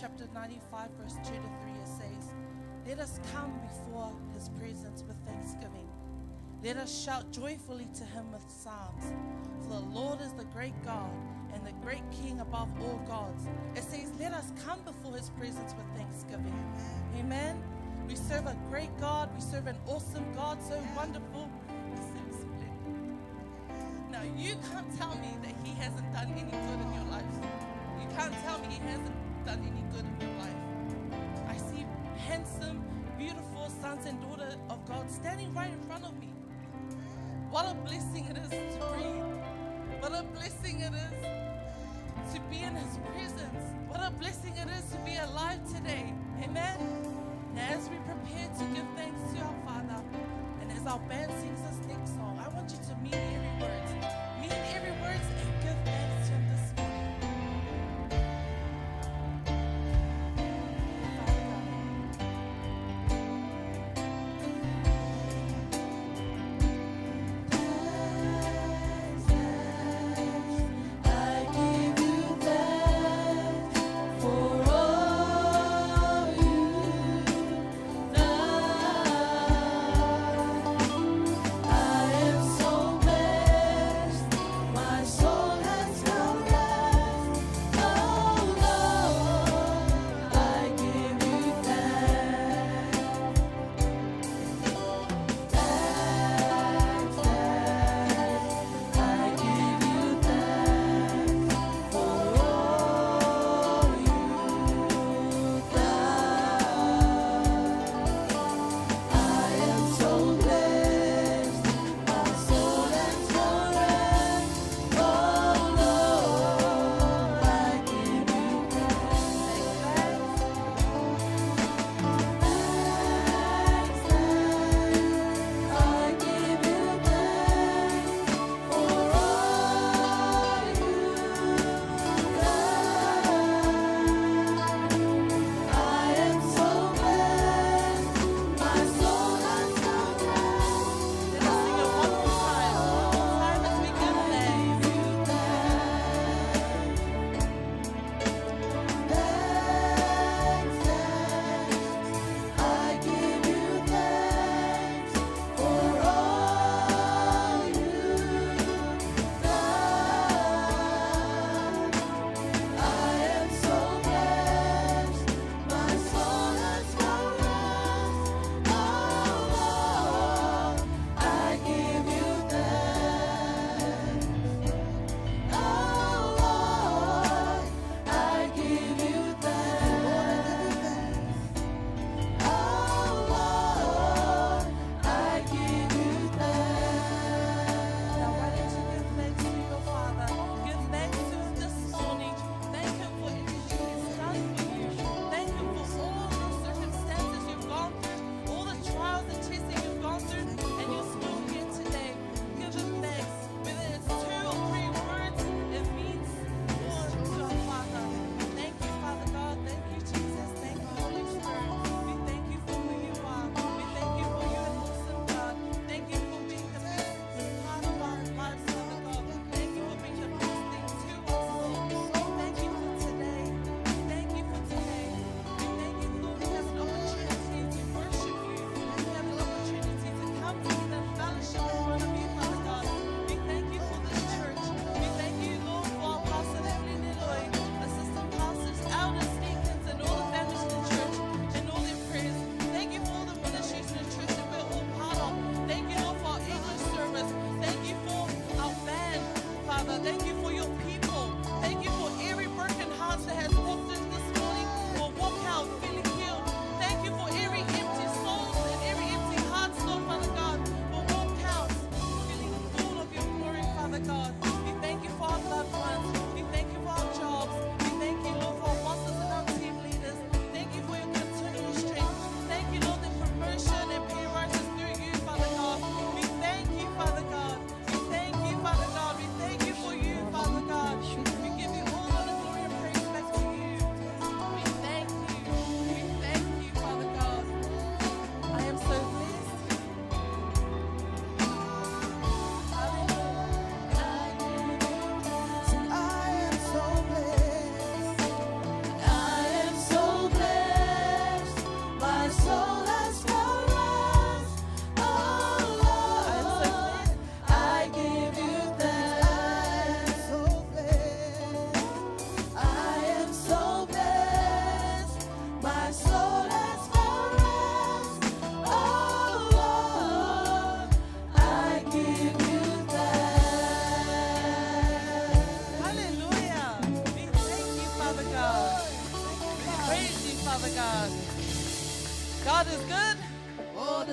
chapter 95, verse 2 to 3, it says, let us come before his presence with thanksgiving. Let us shout joyfully to him with psalms. For the Lord is the great God and the great King above all gods. It says, let us come before his presence with thanksgiving. Amen. We serve a great God. We serve an awesome God, so wonderful. Now, you can't tell me that he hasn't done any good in your life. You can't tell me he hasn't done any good in your life. I see handsome, beautiful sons and daughters of God standing right in front of me. What a blessing it is to breathe. What a blessing it is to be in his presence. What a blessing it is to be alive today. Amen. Now, as we prepare to give thanks to our Father, and as our band sings this next song, I want you to mean every word. Mean every word and give thanks to him this morning. I give you thanks for all you've done.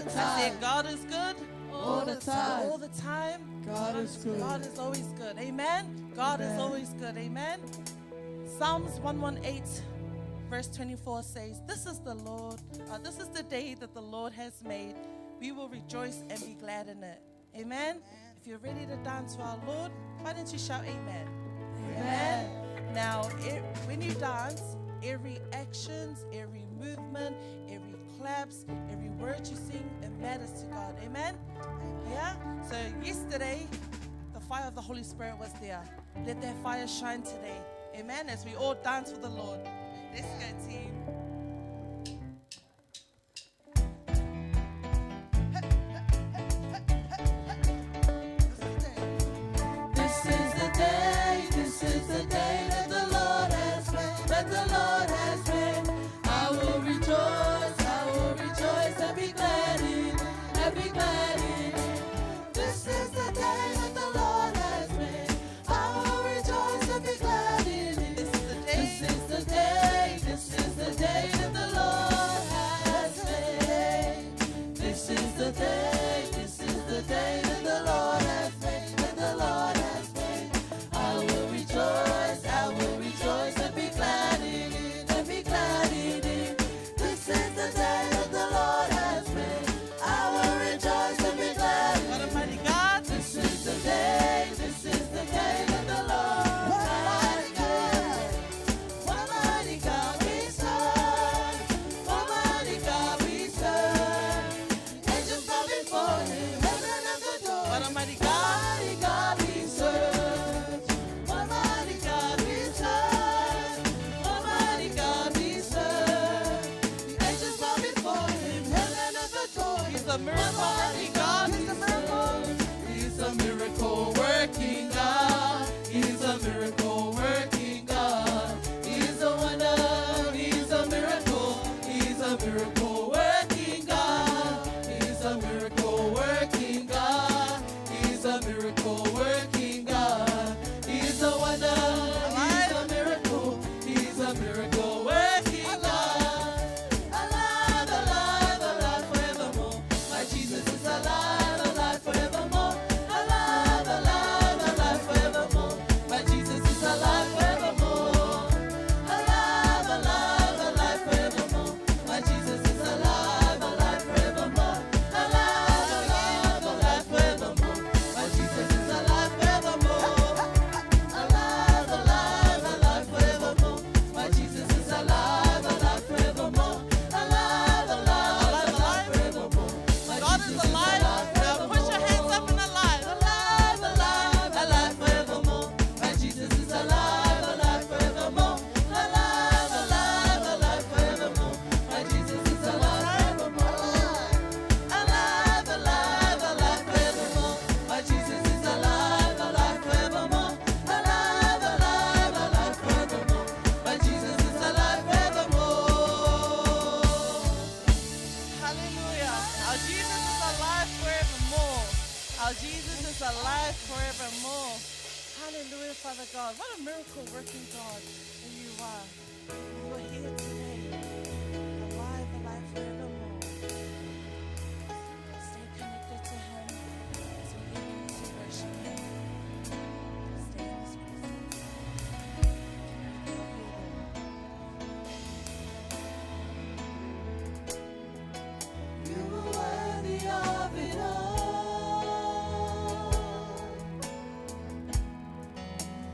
the I time. said, God is good All the time. all the time. God is good. God is always good. Amen. God is Amen. always good. Amen. Psalms 118, verse 24 says, This is the day that the Lord has made. We will rejoice and be glad in it. Amen. If you're ready to dance to our Lord, why don't you shout amen? Amen. Now, when you dance, every actions, every movement, every claps, every word you sing, it matters to God. Amen? Yeah? So yesterday, the fire of the Holy Spirit was there. Let that fire shine today. Amen? As we all dance for the Lord. Let's go, team. This is the day that the Lord has made, that the Lord has made. I will rejoice and be glad in it, and be glad in it. This is the day that the Lord has made. I will rejoice and be glad in it. This is the day. This is the day, this is the day that the Lord has made. This is the day, this is the day that the Lord has made, that the Lord has made. I will rejoice and be glad in it, and be glad in it. This is the day that the Lord has made. I will rejoice and be glad in God it. Almighty God. This is the day that the Lord has made. Almighty God we serve, Almighty God we serve. Angels bow before Him, heaven and the door. God Almighty God. Almighty God we serve, Almighty God we serve, Almighty God we serve. The angels bow before Him, heaven and the door. He's a miracle working God. He's a miracle. He's a miracle working God. He's a miracle working God. He's a wonder. He's a miracle. He's a miracle working God. He's a miracle working God. He's a miracle working God. He's a wonder. He's a miracle. He's a miracle working God. Alive, alive, alive forevermore. My Jesus is alive, alive forevermore. Alive, alive, alive forevermore. My Jesus is alive forevermore. Alive, alive, alive forevermore. My Jesus is alive, alive forevermore. Alive, alive, alive forevermore. My Jesus is alive forevermore. Alive, alive, alive forevermore. My Jesus is alive, alive forevermore. Alive, alive, alive forevermore. My God Jesus is alive. Now put your hands up and alive. Alive, alive, alive forevermore. My Jesus is alive, alive forevermore. Alive, alive, alive forevermore. My Jesus is alive forevermore. Alive, alive, alive forevermore. My Jesus is alive, alive forevermore. Alive, alive, alive forevermore. My Jesus is alive forevermore. Hallelujah. Our Jesus is alive forevermore. Our Jesus is alive forevermore. Hallelujah, Father God. What a miracle working God that you are. You are here today. Alive, alive forevermore. Stay connected to Him as we begin to worship Him. Stay in His presence. You are worthy of it all.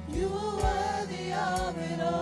You are worthy of it all.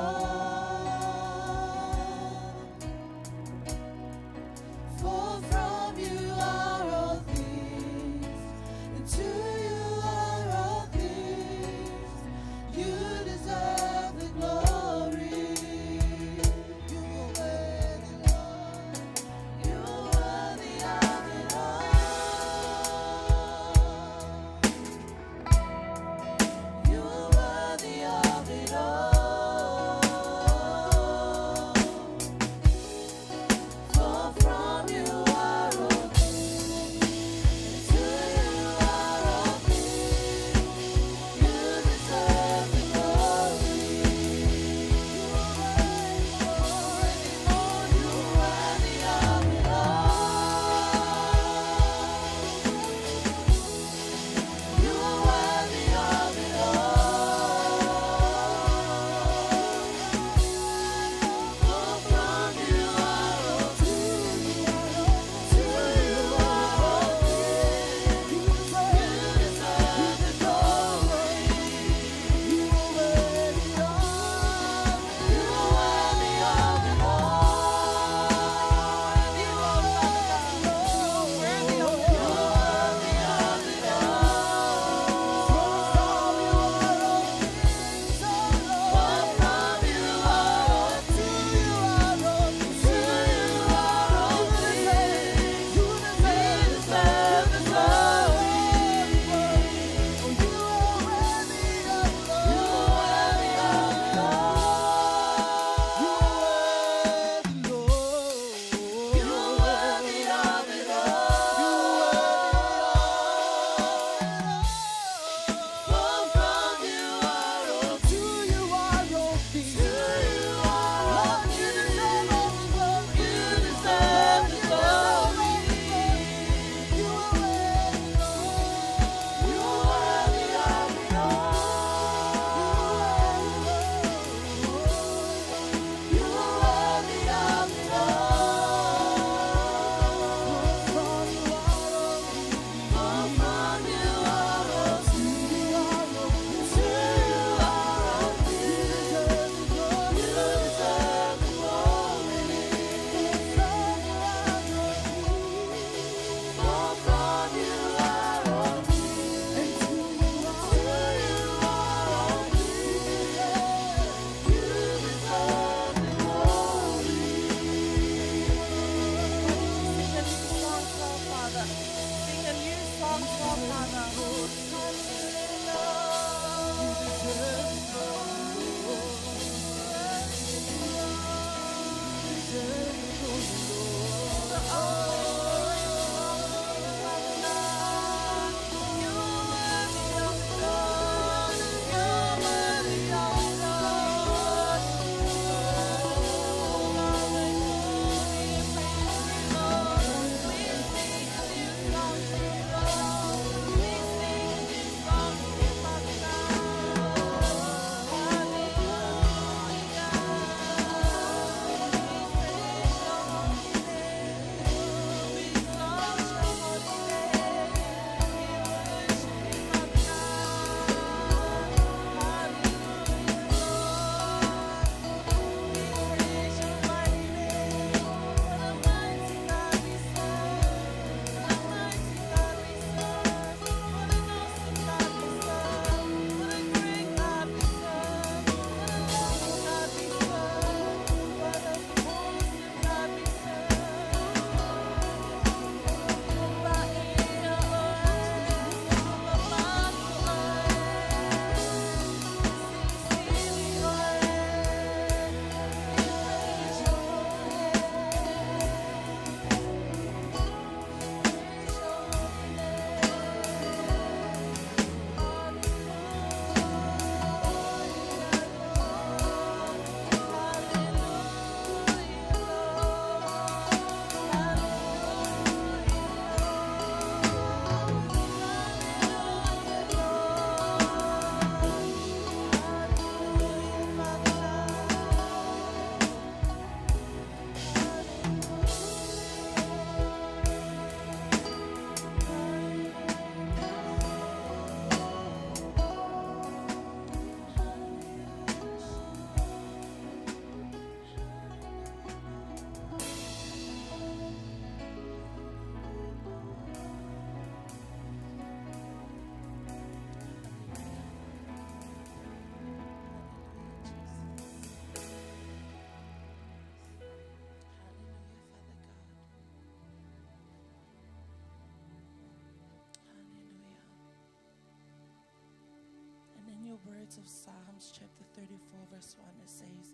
out of Psalms chapter 34, verse 1, it says,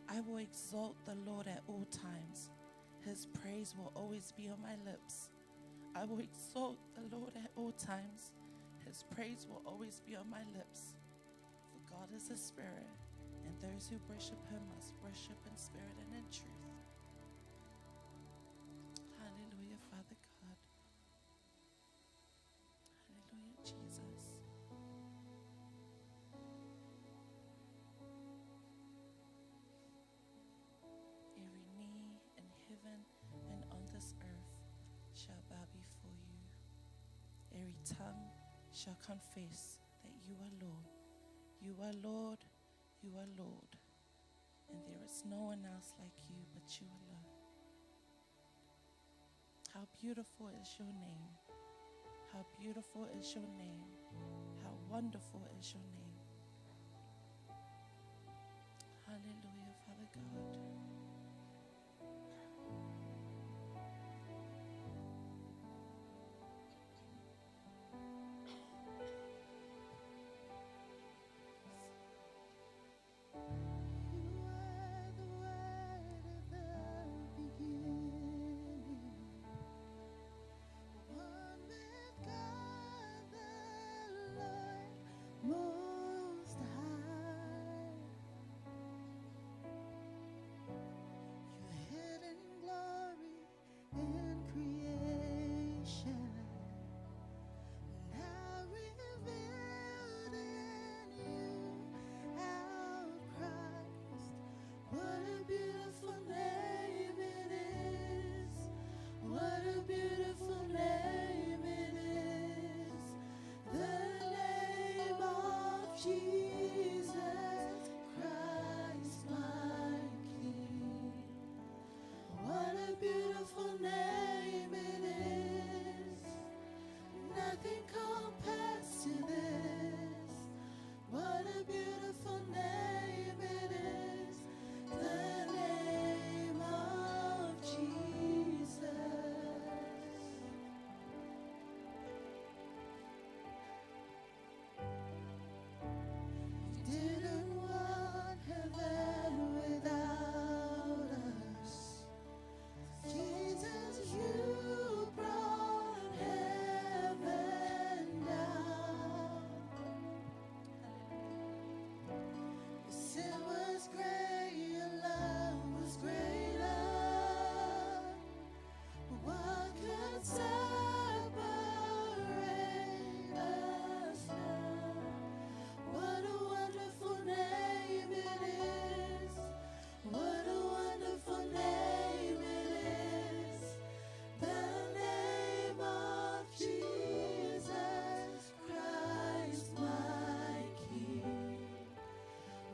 I will exalt the Lord at all times. His praise will always be on my lips. I will exalt the Lord at all times. His praise will always be on my lips. For God is a spirit, and those who worship him must worship in spirit and in truth. Hallelujah, Father God. Hallelujah, Jesus. Every knee in heaven and on this earth shall bow before you. Every tongue shall confess that you are Lord. You are Lord, you are Lord. And there is no one else like you but you alone. How beautiful is your name. How beautiful is your name. How wonderful is your name. Hallelujah, Father God. Most high, your hidden glory in creation, now revealed in you, our Christ. What a beautiful name it is! What a beautiful name it is! The name of Jesus Christ, my King. What a beautiful name it is. Nothing compares to this. What a beautiful name it is. The name of Jesus. You didn't want heaven without us. Jesus, you brought heaven down. Your sin was great, your love was greater. What could separate us now? What a wonderful name it is. What a wonderful name it is. The name of Jesus Christ, my King.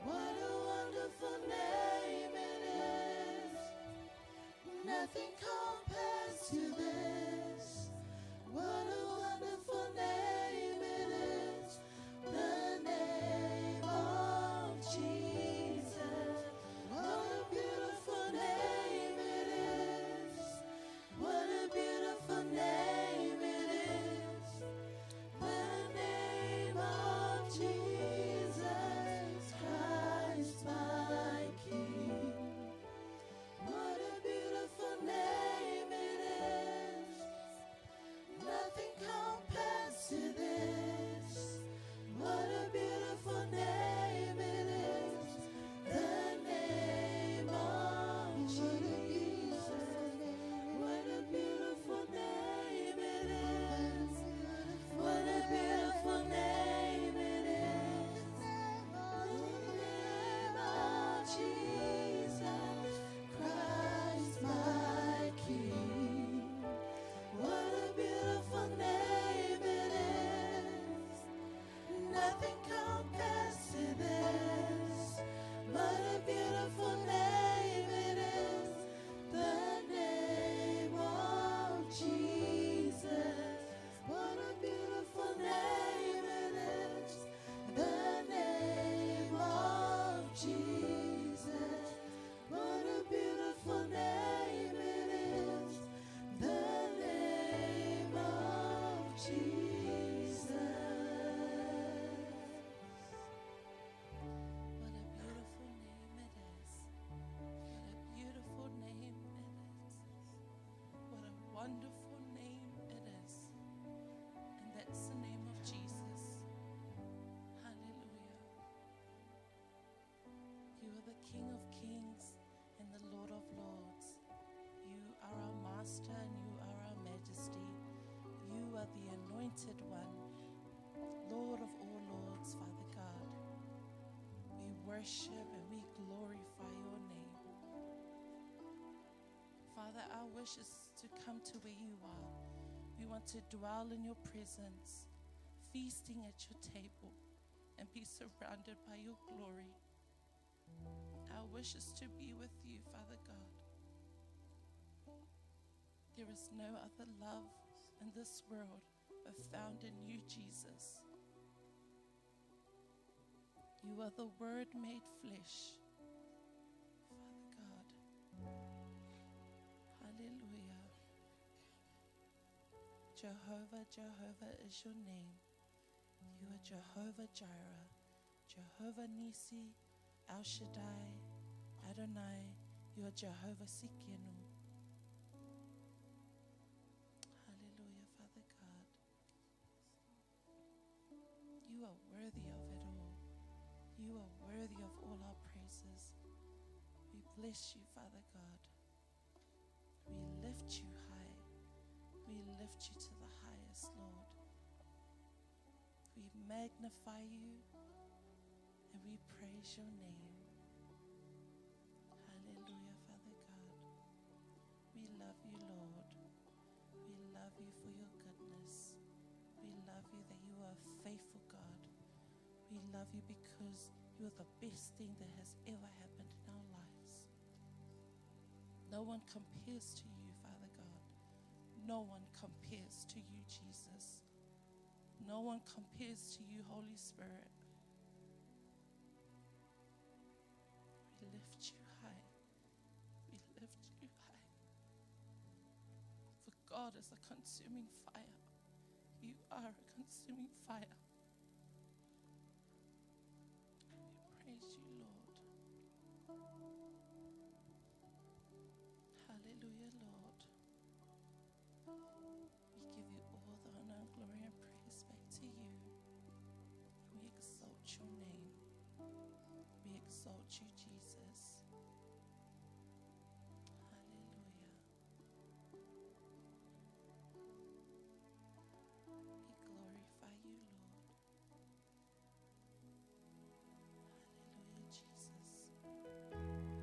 What a wonderful name it is. Nothing compares to this. What a wonderful name it is. The name of Jesus. What a beautiful name it is. What a beautiful name it is. The name of Jesus Christ, my King. What a beautiful name it is. King of Kings and the Lord of Lords. You are our Master and you are our Majesty. You are the Anointed One, Lord of all lords, Father God. We worship and we glorify your name. Father, our wish is to come to where you are. We want to dwell in your presence, feasting at your table, and be surrounded by your glory. Our wish is to be with you, Father God. There is no other love in this world but found in you, Jesus. You are the Word made flesh, Father God. Hallelujah. Jehovah, Jehovah is your name. You are Jehovah Jireh, Jehovah Nisi, El Shaddai, Adonai. You are Jehovah Sikenu. Hallelujah, Father God. You are worthy of it all. You are worthy of all our praises. We bless you, Father God. We lift you high. We lift you to the highest, Lord. We magnify you and we praise your name. Hallelujah, Father God. We love you, Lord. We love you for your goodness. We love you that you are a faithful God. We love you because you are the best thing that has ever happened in our lives. No one compares to you, Father God. No one compares to you, Jesus. No one compares to you, Holy Spirit. We lift you high. We lift you high. For God is a consuming fire. You are a consuming fire. We praise you, Lord. Hallelujah, Lord. We give you all the honor, glory, and praise back to you. We exalt your name. We exalt you, Jesus. Hallelujah. We glorify you, Lord. Hallelujah, Jesus. Hallelujah.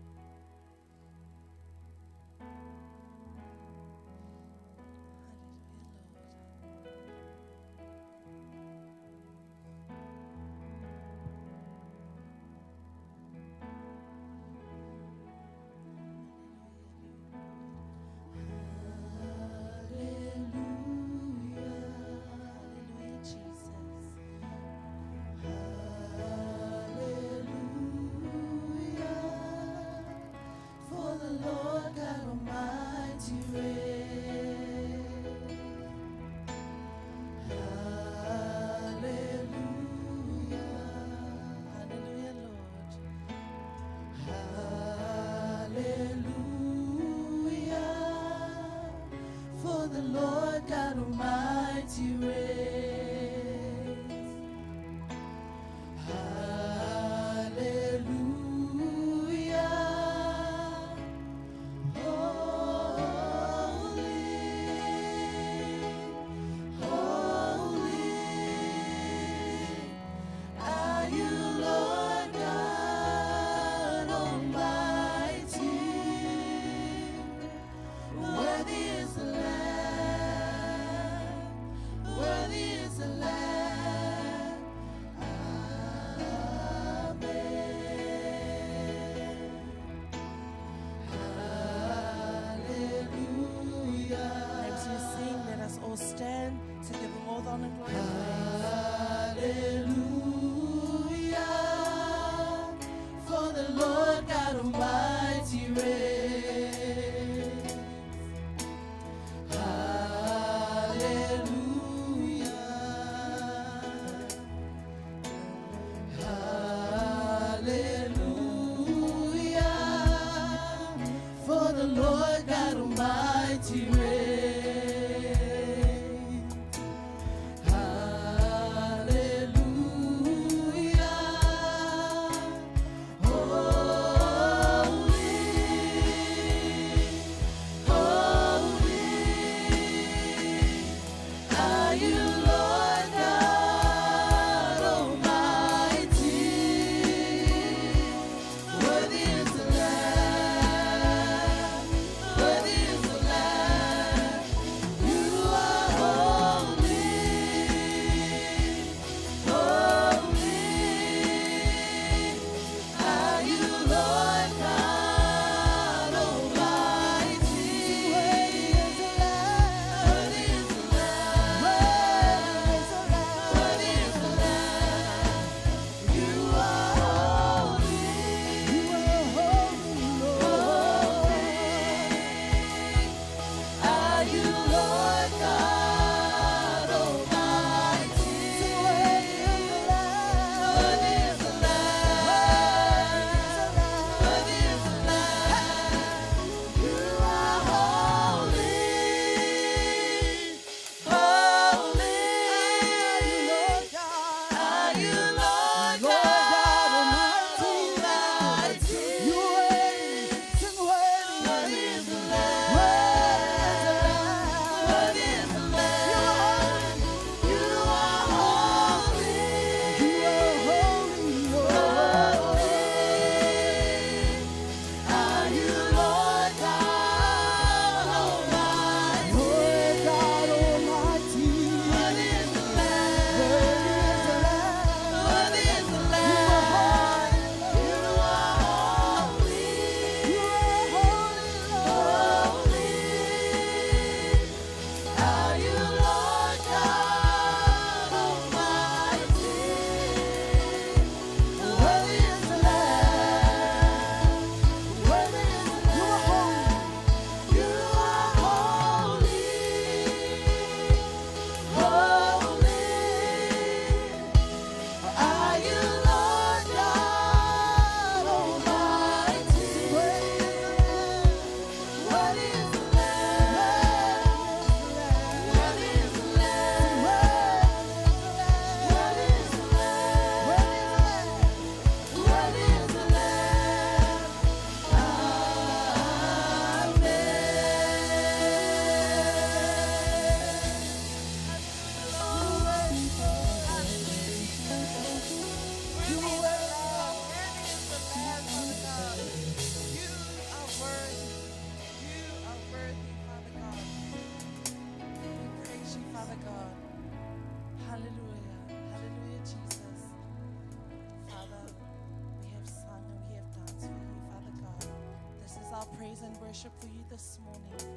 worship for you this morning.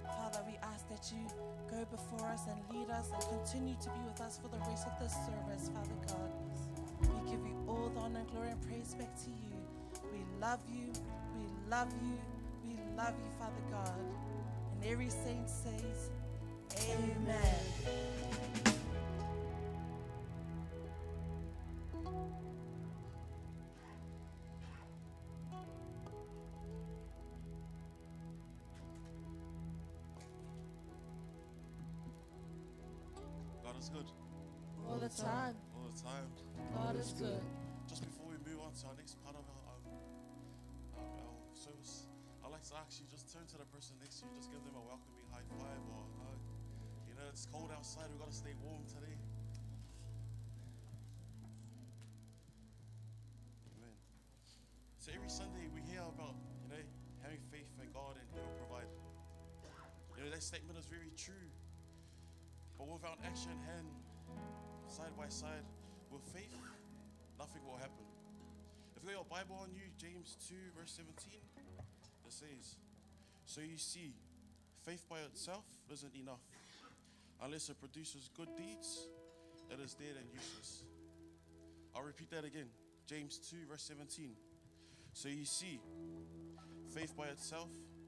Father, we ask that you go before us and lead us and continue to be with us for the rest of this service, Father God. We give you all the honor, glory, and praise back to you. We love you, we love you, we love you, Father God. And every saint says, Amen. God is good All the time. all the time. God is good. Just before we move on to our next part of our service, I'd like to ask you just turn to the person next to you, just give them a welcoming high five or a hug. You know, it's cold outside, we've got to stay warm today. Amen. So every Sunday we hear about, having faith in God and He will provide. That statement is very true. But without action hand, side by side, with faith, nothing will happen. If you got your Bible on you, James 2 verse 17, it says, so you see, faith by itself isn't enough. Unless it produces good deeds, it is dead and useless. I'll repeat that again. James 2 verse 17. So you see, faith by itself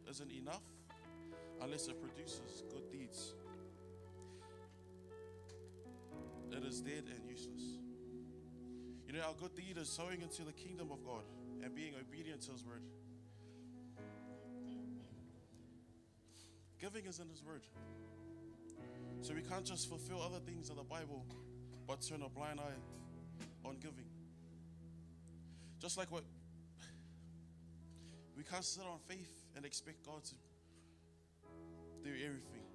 isn't enough unless it produces good deeds. It is dead and useless. Our good deed is sowing into the kingdom of God and being obedient to His word. Giving is in His word. So we can't just fulfill other things in the Bible, but turn a blind eye on giving. Just like what we can't sit on faith and expect God to do everything.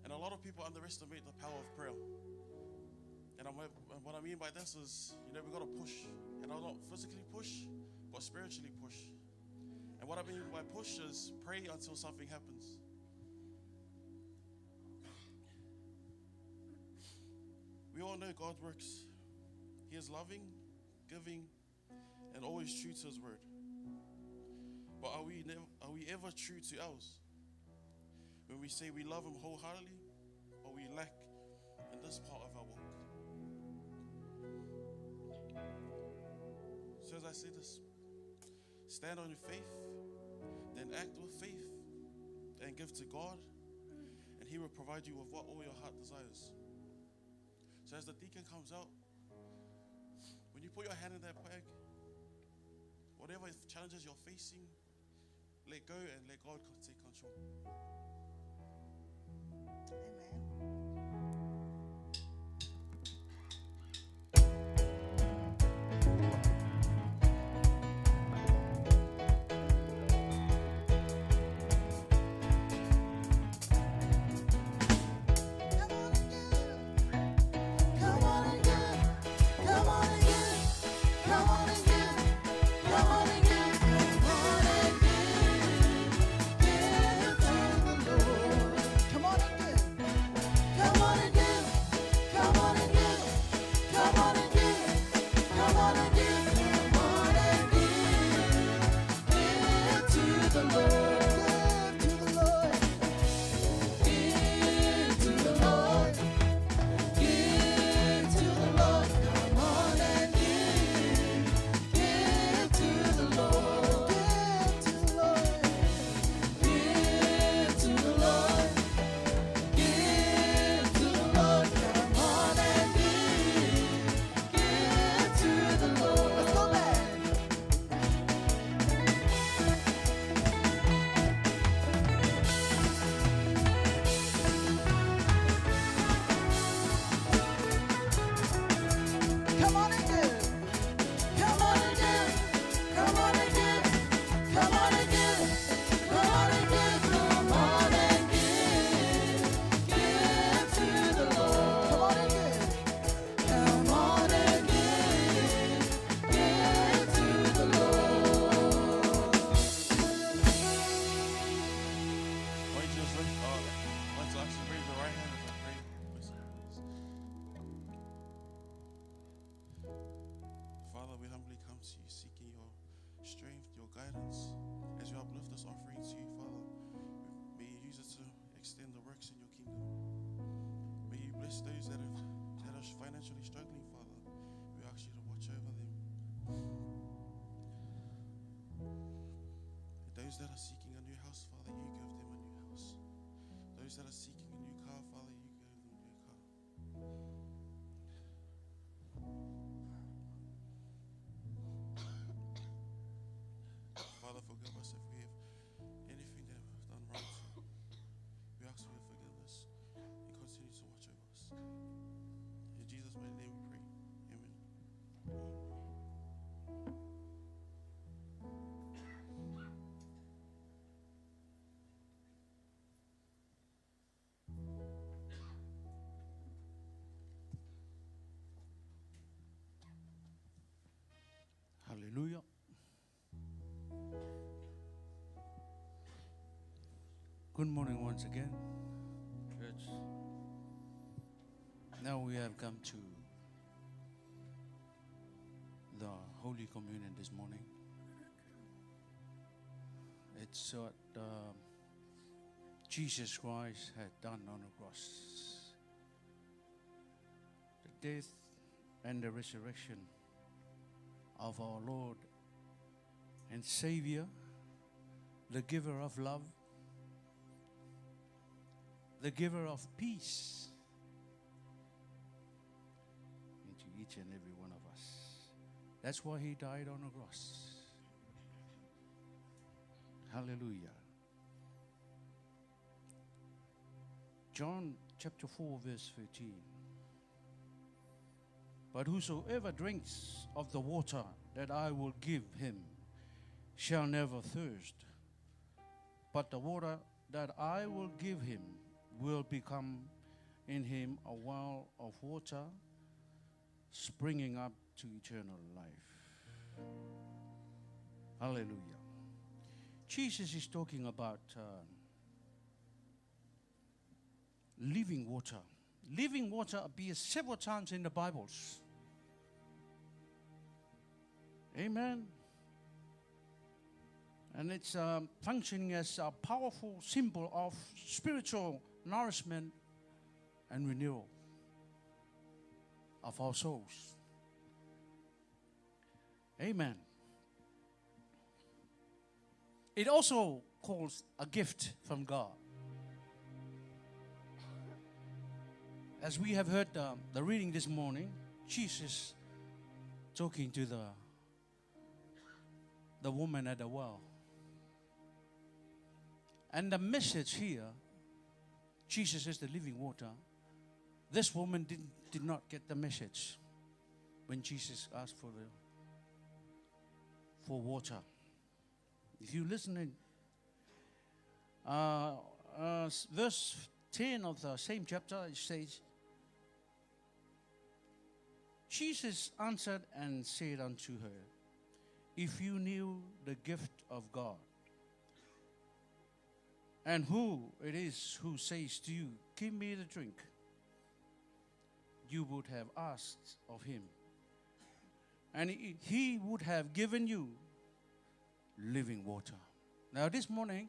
And a lot of people underestimate the power of prayer. And what I mean by this is, we've got to push. And I'll not physically push, but spiritually push. And what I mean by push is pray until something happens. We all know God works. He is loving, giving, and always true to His word. But are we ever true to ours? When we say we love Him wholeheartedly, but we lack in this part of our walk. So as I say this, stand on your faith, then act with faith, and give to God, and He will provide you with what all your heart desires. So as the deacon comes out, when you put your hand in that bag, whatever challenges you're facing, let go and let God take control. strength, your guidance as you uplift this offering to you, Father. May you use it to extend the works in your kingdom. May you bless those that are financially struggling, Father. We ask you to watch over them. Those that are seeking a new house, Father, you give them a new house. Those that are seeking a new car, Father, you give them a new car. Father, forgive us if we have anything that we've done wrong. We ask for your forgiveness and continue to watch over us. In Jesus' mighty name we pray. Amen. Hallelujah. Good morning once again, church. Now we have come to the Holy Communion this morning. It's what Jesus Christ had done on the cross. The death and the resurrection of our Lord and Savior, the giver of love, the giver of peace into each and every one of us. That's why he died on the cross. Hallelujah. John chapter 4 verse 13. But whosoever drinks of the water that I will give him shall never thirst. But the water that I will give him will become in him a well of water springing up to eternal life. Hallelujah. Jesus is talking about living water. Living water appears several times in the Bibles. Amen. And it's functioning as a powerful symbol of spiritual nourishment and renewal of our souls. Amen. It also calls a gift from God. As we have heard the reading this morning, Jesus talking to the woman at the well. And the message here, Jesus is the living water. This woman did not get the message when Jesus asked for water. If you listen in verse 10 of the same chapter, it says, Jesus answered and said unto her, if you knew the gift of God, and who it is who says to you, give me the drink, you would have asked of him, and he would have given you living water. Now this morning,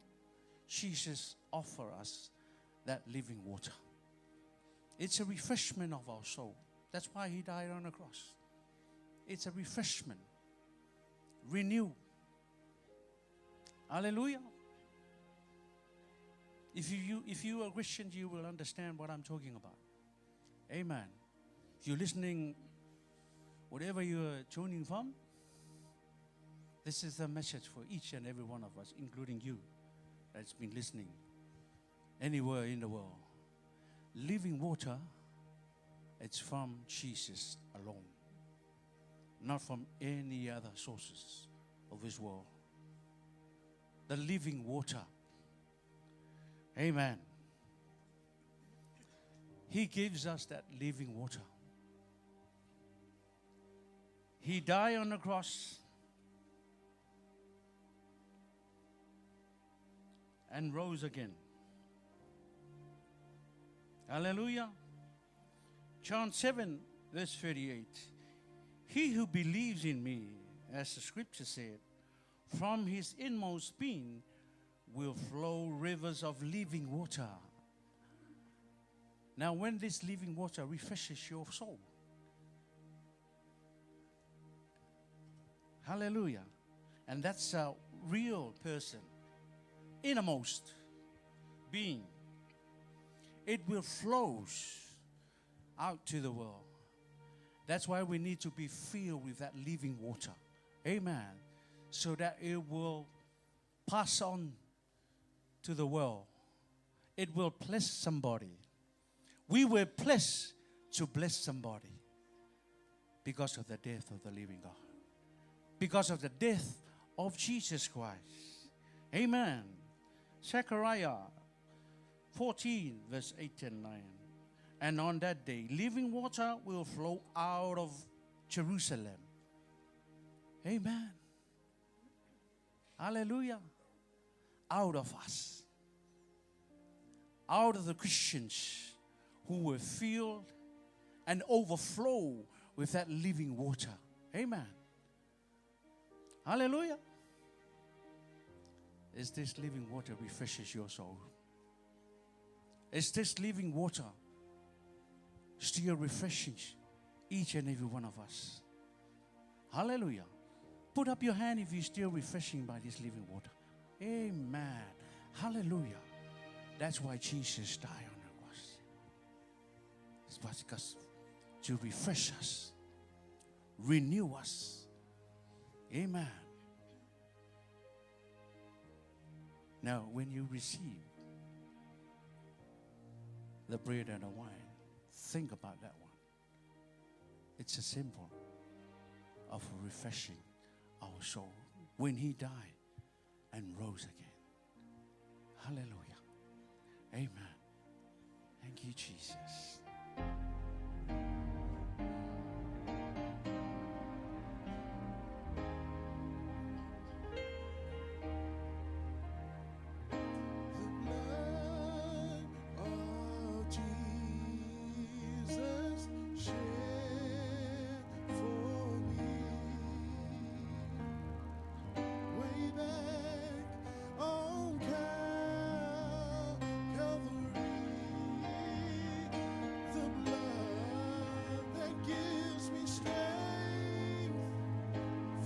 Jesus offers us that living water. It's a refreshment of our soul. That's why he died on the cross. It's a refreshment. Renew. Hallelujah. If you are a Christian, you will understand what I'm talking about. Amen. If you're listening, whatever you're tuning from, this is the message for each and every one of us, including you that's been listening anywhere in the world. Living water, it's from Jesus alone, not from any other sources of this world. The living water. Amen. He gives us that living water. He died on the cross and rose again. Hallelujah. John 7 verse 38. He who believes in me, as the scripture said, From his inmost being will flow rivers of living water. Now, when this living water refreshes your soul, hallelujah, and that's a real person, innermost being, it will flow out to the world. That's why we need to be filled with that living water. Amen. So that it will pass on to the world. It will bless somebody. We were blessed to bless somebody because of the death of the living God. Because of the death of Jesus Christ. Amen. Zechariah 14, verse 8 and 9. And on that day, living water will flow out of Jerusalem. Amen. Hallelujah. Out of us. Out of the Christians who were filled and overflow with that living water. Amen. Hallelujah. Is this living water refreshes your soul? Is this living water still refreshing each and every one of us? Hallelujah. Put up your hand if you're still refreshing by this living water. Amen. Hallelujah. That's why Jesus died on the cross. It's because to refresh us, renew us. Amen. Now, when you receive the bread and the wine, think about that one. It's a symbol of refreshing our soul when he died and rose again. Hallelujah. Amen. Thank you, Jesus.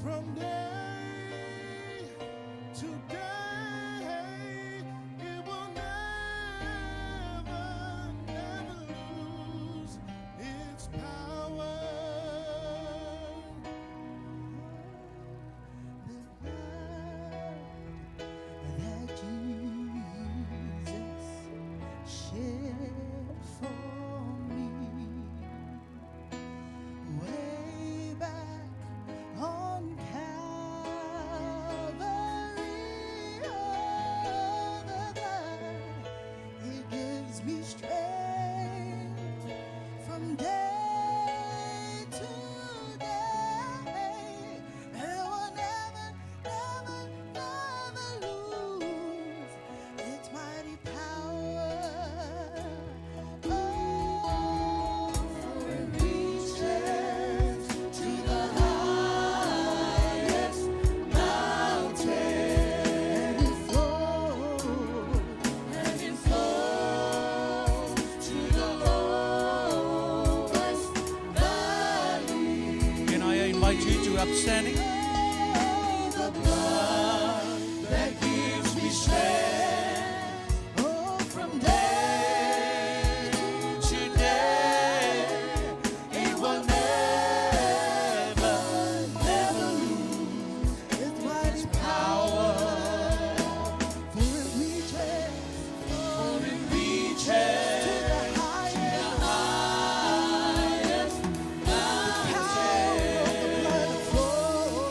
From day to day, it will never, never lose its power. The blood that Jesus shed for me way back on Calvary, oh, the blood, it gives me strength from day to day. It will never, never, never lose its mighty power. Oh, for it reaches to the highest mountain, and it flows to the lowest valley. Can I invite you to upstanding? The blood that gives me strength, oh, from day to day, it will never, never lose its mighty power. For it reaches to the highest mountain. The blood flows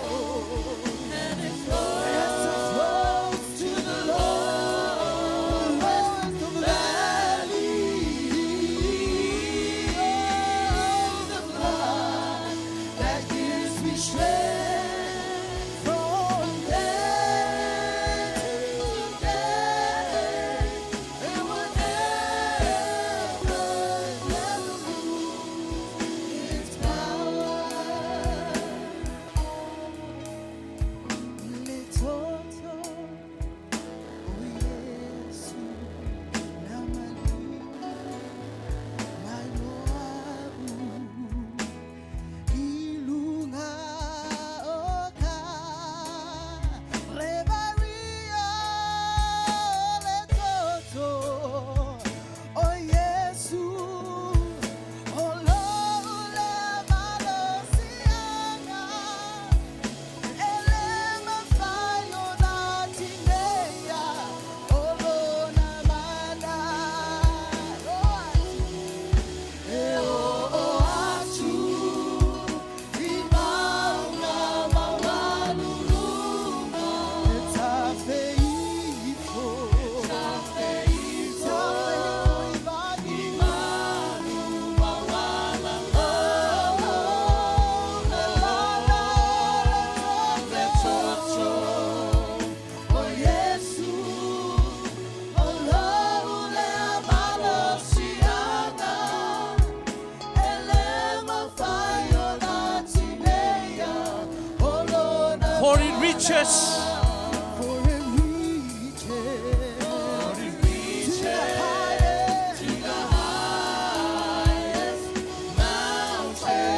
For it reaches. For it reaches to the highest mountain,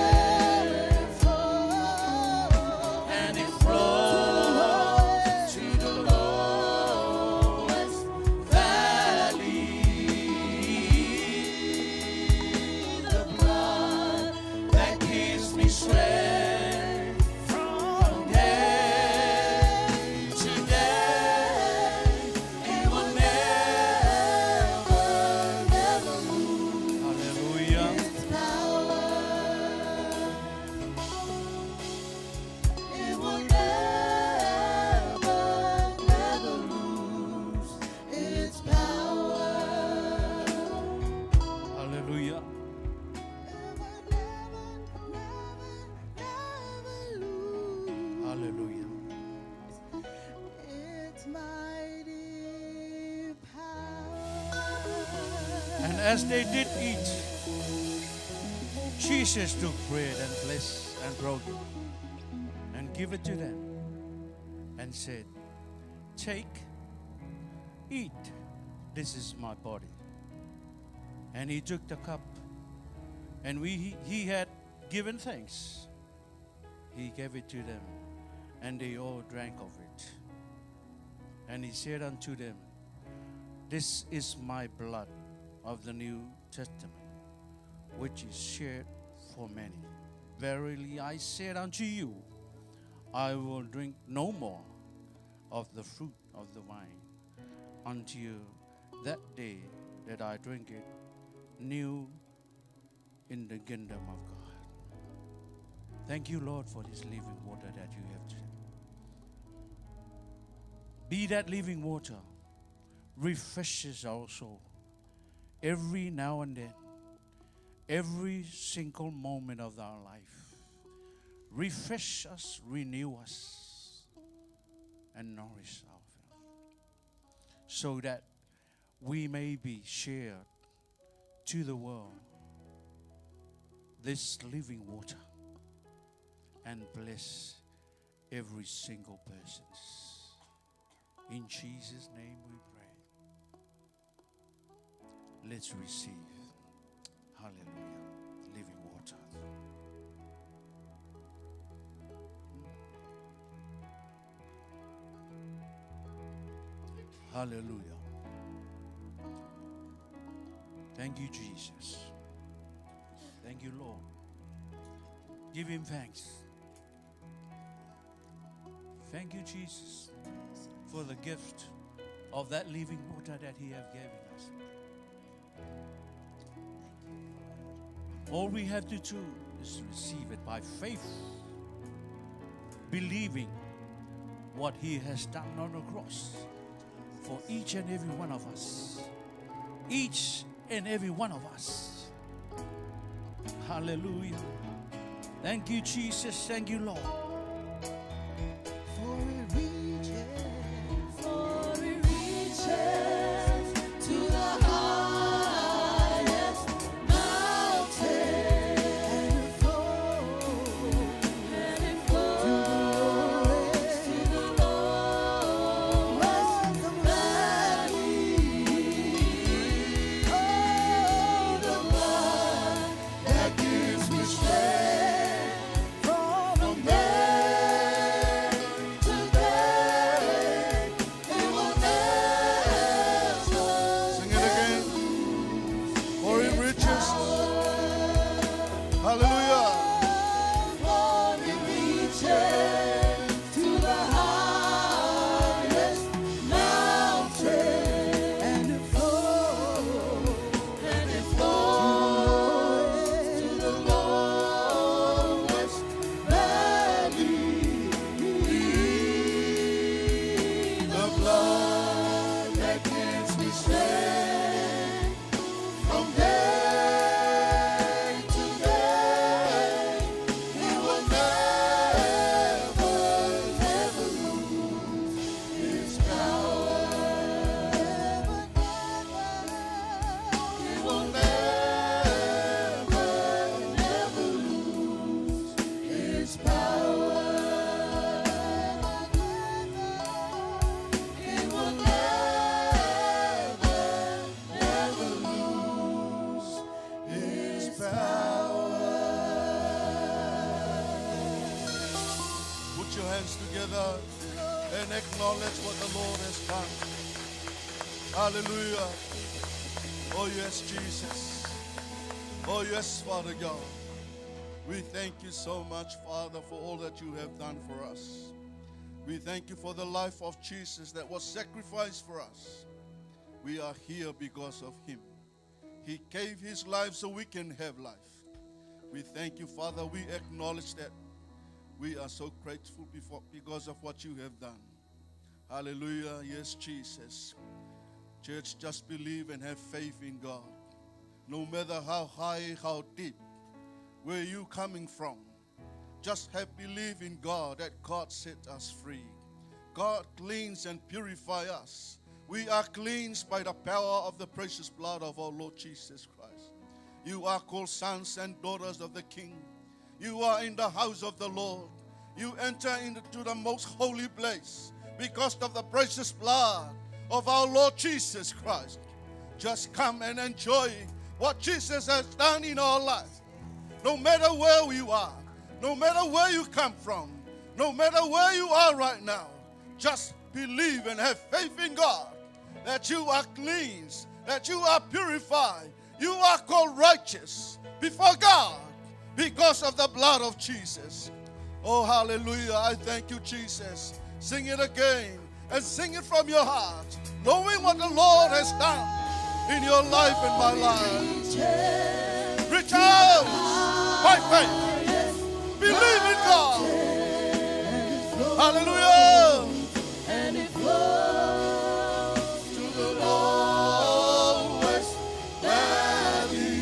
And it flows to the lowest valley. The blood that gives me strength from day to day, it will never, never lose Hallelujah. its power. It will never, never lose its power. Hallelujah. Hallelujah. It's mighty power. And as they did eat, Jesus took bread and blessed and broke it and gave it to them and said, "Take, eat, this is my body." And he took the cup, and he had given thanks. He gave it to them, and they all drank of it. And he said unto them, "This is my blood of the New Testament, which is shed for many. Verily I said unto you, I will drink no more of the fruit of the vine until that day that I drink it new in the kingdom of God." Thank you, Lord, for this living water that you have given. Be that living water refreshes our soul every now and then, every single moment of our life. Refresh us, renew us, and nourish our family, so that we may be shared to the world this living water and bless every single person. In Jesus' name we pray. Let's receive. Hallelujah. Living water. Hallelujah. Thank you, Jesus. Thank you, Lord. Give him thanks. Thank you, Jesus, for the gift of that living water that he has given us. All we have to do is to receive it by faith, believing what he has done on the cross for each and every one of us. Each and every one of us. Hallelujah. Thank you, Jesus. Thank you, Lord. For it reaches to the highest mountain, and it flows to the lowest valley. Oh, the blood that gives me strength from day to day, it will never. Sing it again. For it reaches. Hallelujah. For it reaches to the highest mountain, and it flows to the lowest valley. The blood that gives me strength from day to day, Put your hands together and acknowledge what the Lord has done. Hallelujah. Oh yes, Jesus. Oh yes, Father God. We thank you so much, Father, for all that you have done for us. We thank you for the life of Jesus that was sacrificed for us. We are here because of him. He gave his life so we can have life. We thank you, Father. We acknowledge that we are so grateful because of what you have done. Hallelujah. Yes, Jesus. Church, just believe and have faith in God. No matter how high, how deep, where you coming from, just have belief in God that God set us free. God cleans and purify us. We are cleansed by the power of the precious blood of our Lord Jesus Christ. You are called sons and daughters of the King. You are in the house of the Lord. You enter into the most holy place because of the precious blood of our Lord Jesus Christ. Just come and enjoy what Jesus has done in our life. No matter where you are, no matter where you come from, no matter where you are right now, just believe and have faith in God that you are cleansed, that you are purified, you are called righteous before God because of the blood of Jesus. Oh, hallelujah. I thank you, Jesus. Sing it again and sing it from your heart, knowing what the Lord has done in your life and my life. Reach out by faith. Believe in God. Hallelujah. And it flows To the lowest valley.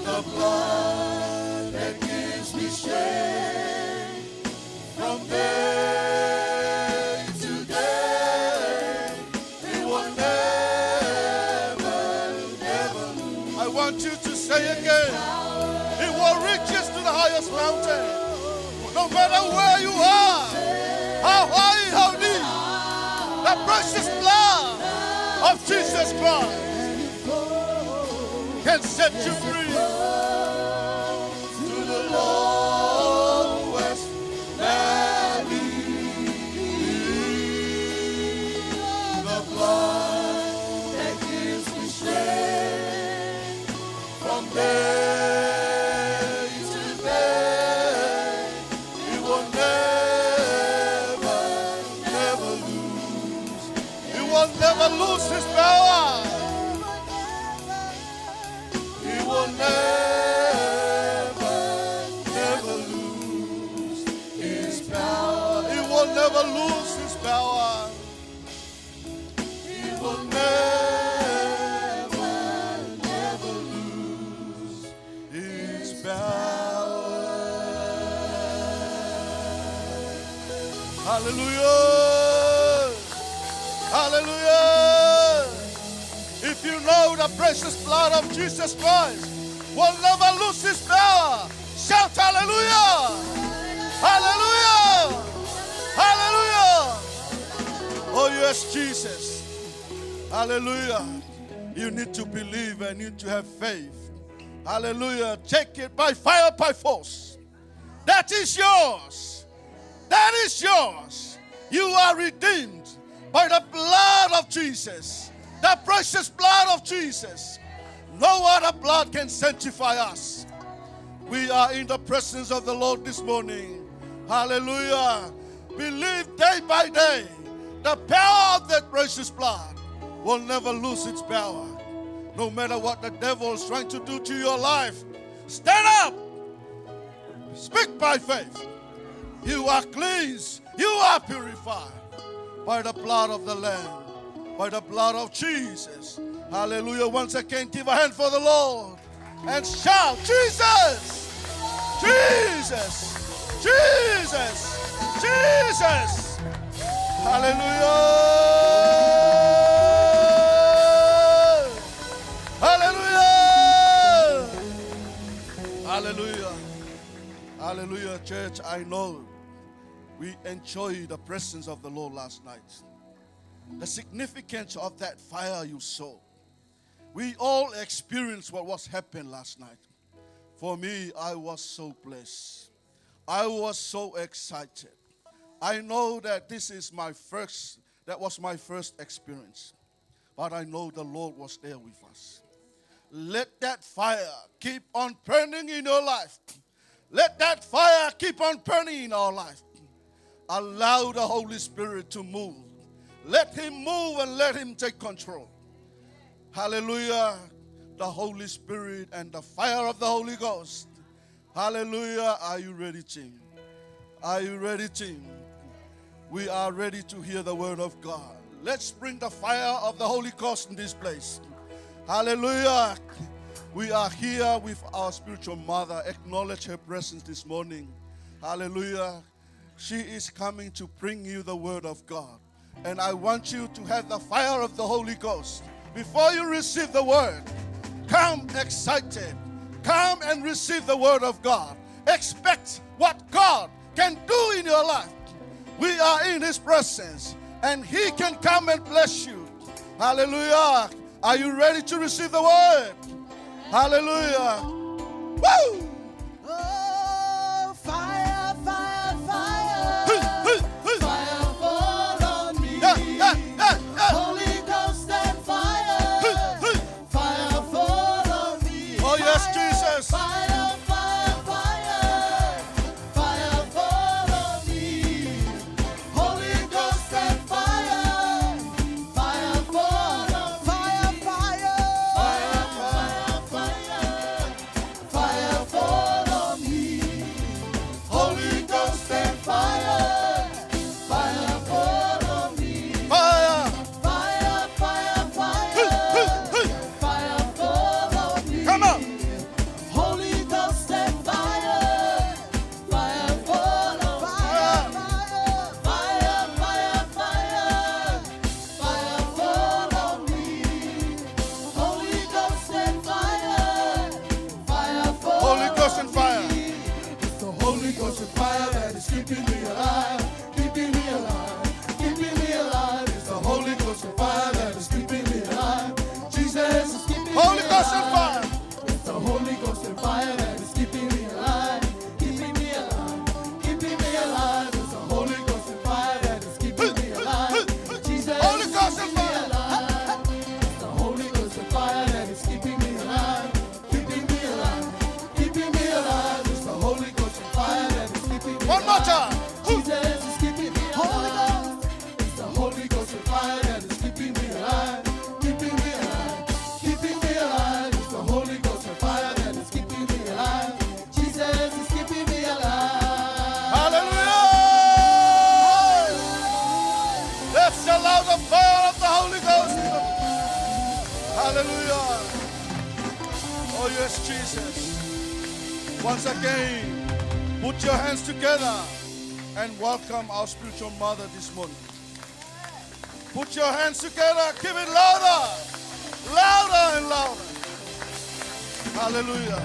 The blood that gives me strength from day to day. It will never lose. I want you to say again. It will reach us to the highest mountain. No matter where you are, how high, how deep, the precious blood of Jesus Christ can set you free. To the lowest valley, the blood that gives me strength from day to day. It will never lose. It will never lose his power. It will never lose his power. It will never lose his power. It will never lose his power. Hallelujah. Hallelujah. If you know the precious blood of Jesus Christ will never lose his power, shout hallelujah. Hallelujah. Hallelujah. Oh yes, Jesus. Hallelujah. You need to believe and you need to have faith. Hallelujah. Take it by fire, by force. That is yours. That is yours. You are redeemed by the blood of Jesus. The precious blood of Jesus. No other blood can sanctify us. We are in the presence of the Lord this morning. Hallelujah. Believe day by day the power of that precious blood will never lose its power. No matter what the devil is trying to do to your life, stand up. Speak by faith. You are cleansed. You are purified by the blood of the Lamb, by the blood of Jesus. Hallelujah. Once again, give a hand for the Lord and shout, Jesus! Jesus! Jesus! Jesus! Hallelujah! Hallelujah! Hallelujah! Hallelujah, church. I know we enjoyed the presence of the Lord last night. The significance of that fire you saw. We all experienced what was happening last night. For me, I was so blessed. I was so excited. I know that that was my first experience. But I know the Lord was there with us. Let that fire keep on burning in your life. Let that fire keep on burning in our life. Allow the Holy Spirit to move. Let Him move and let Him take control. Hallelujah. The Holy Spirit and the fire of the Holy Ghost. Hallelujah. Are you ready, team? Are you ready, team? We are ready to hear the word of God. Let's bring the fire of the Holy Ghost in this place. Hallelujah. We are here with our spiritual mother. Acknowledge her presence this morning. Hallelujah. She is coming to bring you the word of God. And I want you to have the fire of the Holy Ghost. Before you receive the word, come excited. Come and receive the word of God. Expect what God can do in your life. We are in His presence and He can come and bless you. Hallelujah. Are you ready to receive the word? Hallelujah. Woo! Oh, fire, fire, fire. Fire fall on me. Holy Ghost and fire. Fire fall on me. Oh, yes, Jesus. Fire, fire, fire. Fire fall on me. Holy Ghost and fire. Fire fall on me. Fire, fire. Fire, fire, fire. Fire fall on me. Holy Ghost and fire. Fire fall on me. Fire. Fire, fire, fire. Fire fall on me. Come on. Holy Ghost and fire. Fire fall on me. Fire, fire, fire. Fire fall on me. Holy Ghost and fire. Fire fall Holy Ghost and fire. It's the Holy Ghost and fire that is keeping me alive, keeping me alive, keeping me alive. It's the Holy Ghost and fire that is keeping me alive. Jesus is keeping Holy me Ghost and alive. fire. It's the Holy Ghost and fire that is keeping me alive, keeping me alive, keeping me alive. It's the Holy Ghost and fire that is keeping me alive. Jesus Holy is Ghost and keeping me fire. alive. It's the Holy Ghost and fire that is keeping me alive, keeping me alive, keeping me alive. It's the Holy Ghost and fire that is keeping me One more alive. time. Jesus is keeping me alive. It's the Holy Ghost and fire that is keeping me alive, keeping me alive, keeping me alive. It's the Holy Ghost and fire that is keeping me alive. Jesus is keeping me alive. Hallelujah. Let's allow the fire of the Holy Ghost. Hallelujah. Oh, yes, Jesus. Once again, put your hands together and welcome our spiritual mother this morning. Put your hands together. Keep it louder. Louder and louder. Hallelujah.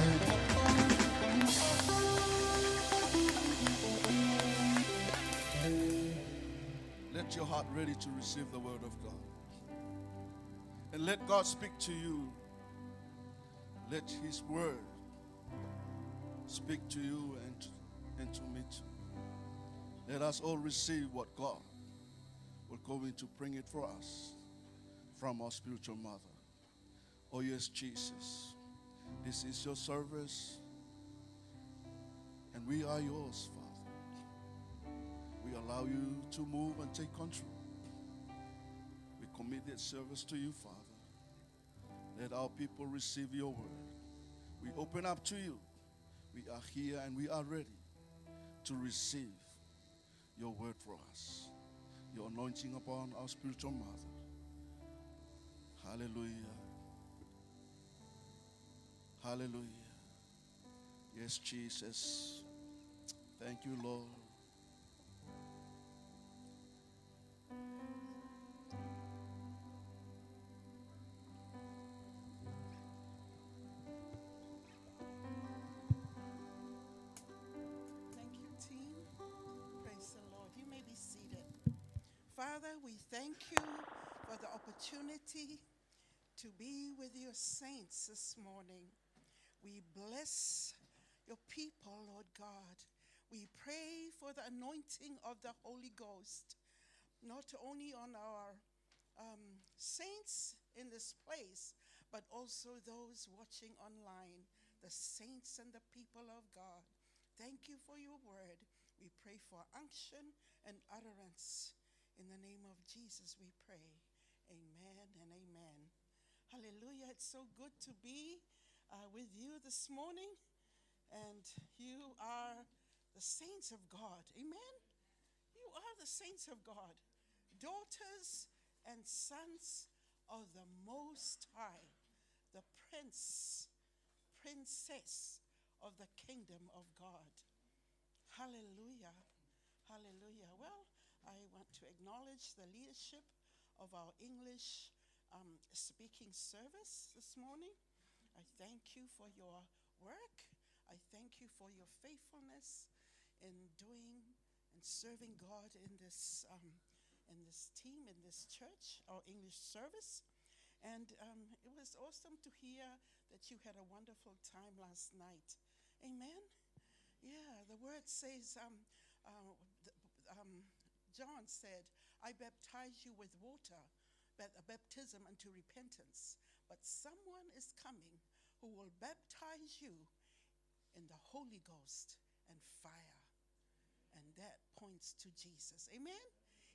Let your heart ready to receive the word of God. And let God speak to you. Let His word speak to you and to me too. Let us all receive what God will go in to bring it for us from our spiritual mother. Oh yes, Jesus. This is your service. And we are yours, Father. We allow you to move and take control. We commit this service to you, Father. Let our people receive your word. We open up to you. We are here and we are ready to receive your word for us. Your anointing upon our spiritual mother. Hallelujah. Hallelujah. Yes, Jesus. Thank you, Lord. Thank you, team. Praise the Lord. You may be seated. Father, we thank you for the opportunity to be with your saints this morning. We bless your people, Lord God. We pray for the anointing of the Holy Ghost, not only on our saints in this place, but also those watching online, the saints and the people of God. Thank you for your word. We pray for unction and utterance. In the name of Jesus we pray. Amen and amen. Hallelujah. It's so good to be with you this morning. And you are the saints of God. Amen. You are the saints of God, daughters and sons of the Most High, the princess of the kingdom of God. Hallelujah. Hallelujah. Well, I want to acknowledge the leadership of our English speaking service this morning. I thank you for your work. I thank you for your faithfulness in doing and serving God in this team, in this church, our English service. And it was awesome to hear that you had a wonderful time last night. Amen? Yeah, the word says, John said, I baptize you with water, but a baptism unto repentance. But someone is coming who will baptize you in the Holy Ghost and fire. And that points to Jesus. Amen?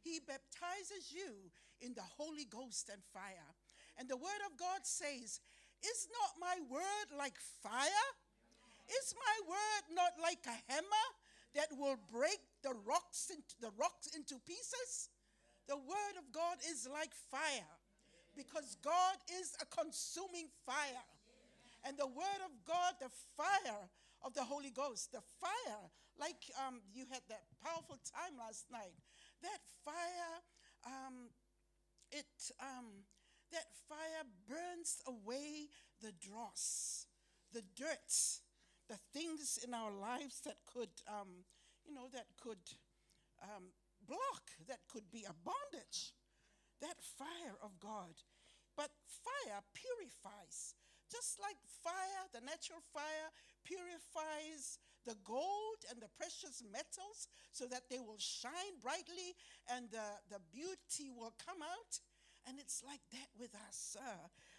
He baptizes you in the Holy Ghost and fire. And the word of God says, is not my word like fire? Is my word not like a hammer that will break the rocks into pieces? The word of God is like fire, because God is a consuming fire. And the word of God, the fire of the Holy Ghost, the fire, like you had that powerful time last night. That fire, that fire burns away the dross, the dirt, the things in our lives that could, block, that could be a bondage. That fire of God. But fire purifies. Just like fire, the natural fire purifies the gold and the precious metals so that they will shine brightly and the beauty will come out. And it's like that with us.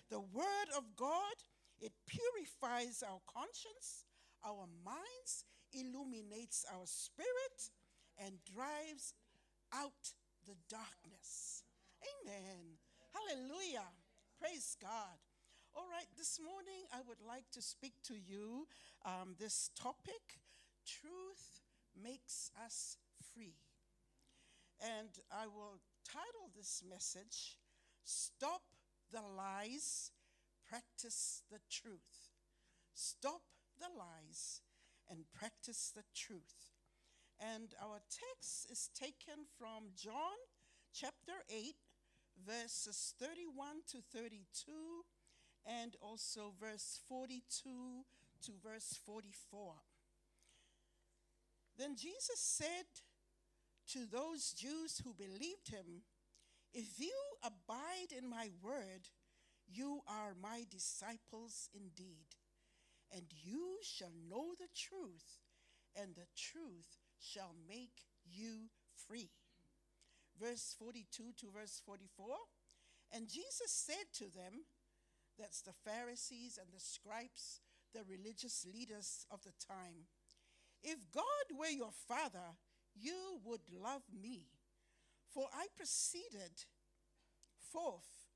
The word of God, it purifies our conscience, our minds, illuminates our spirit, and drives out the darkness. Amen. Hallelujah. Praise God. All right, this morning I would like to speak to you this topic, truth makes us free. And I will title this message, Stop the Lies, Practice the Truth. Stop the lies and practice the truth. And our text is taken from John chapter 8, verses 31 to 32, and also verse 42 to verse 44. Then Jesus said to those Jews who believed him, if you abide in my word, you are my disciples indeed, and you shall know the truth, and the truth shall make you free. Verse 42 to verse 44. And Jesus said to them, that's the Pharisees and the scribes, the religious leaders of the time, if God were your father, you would love me, for I proceeded forth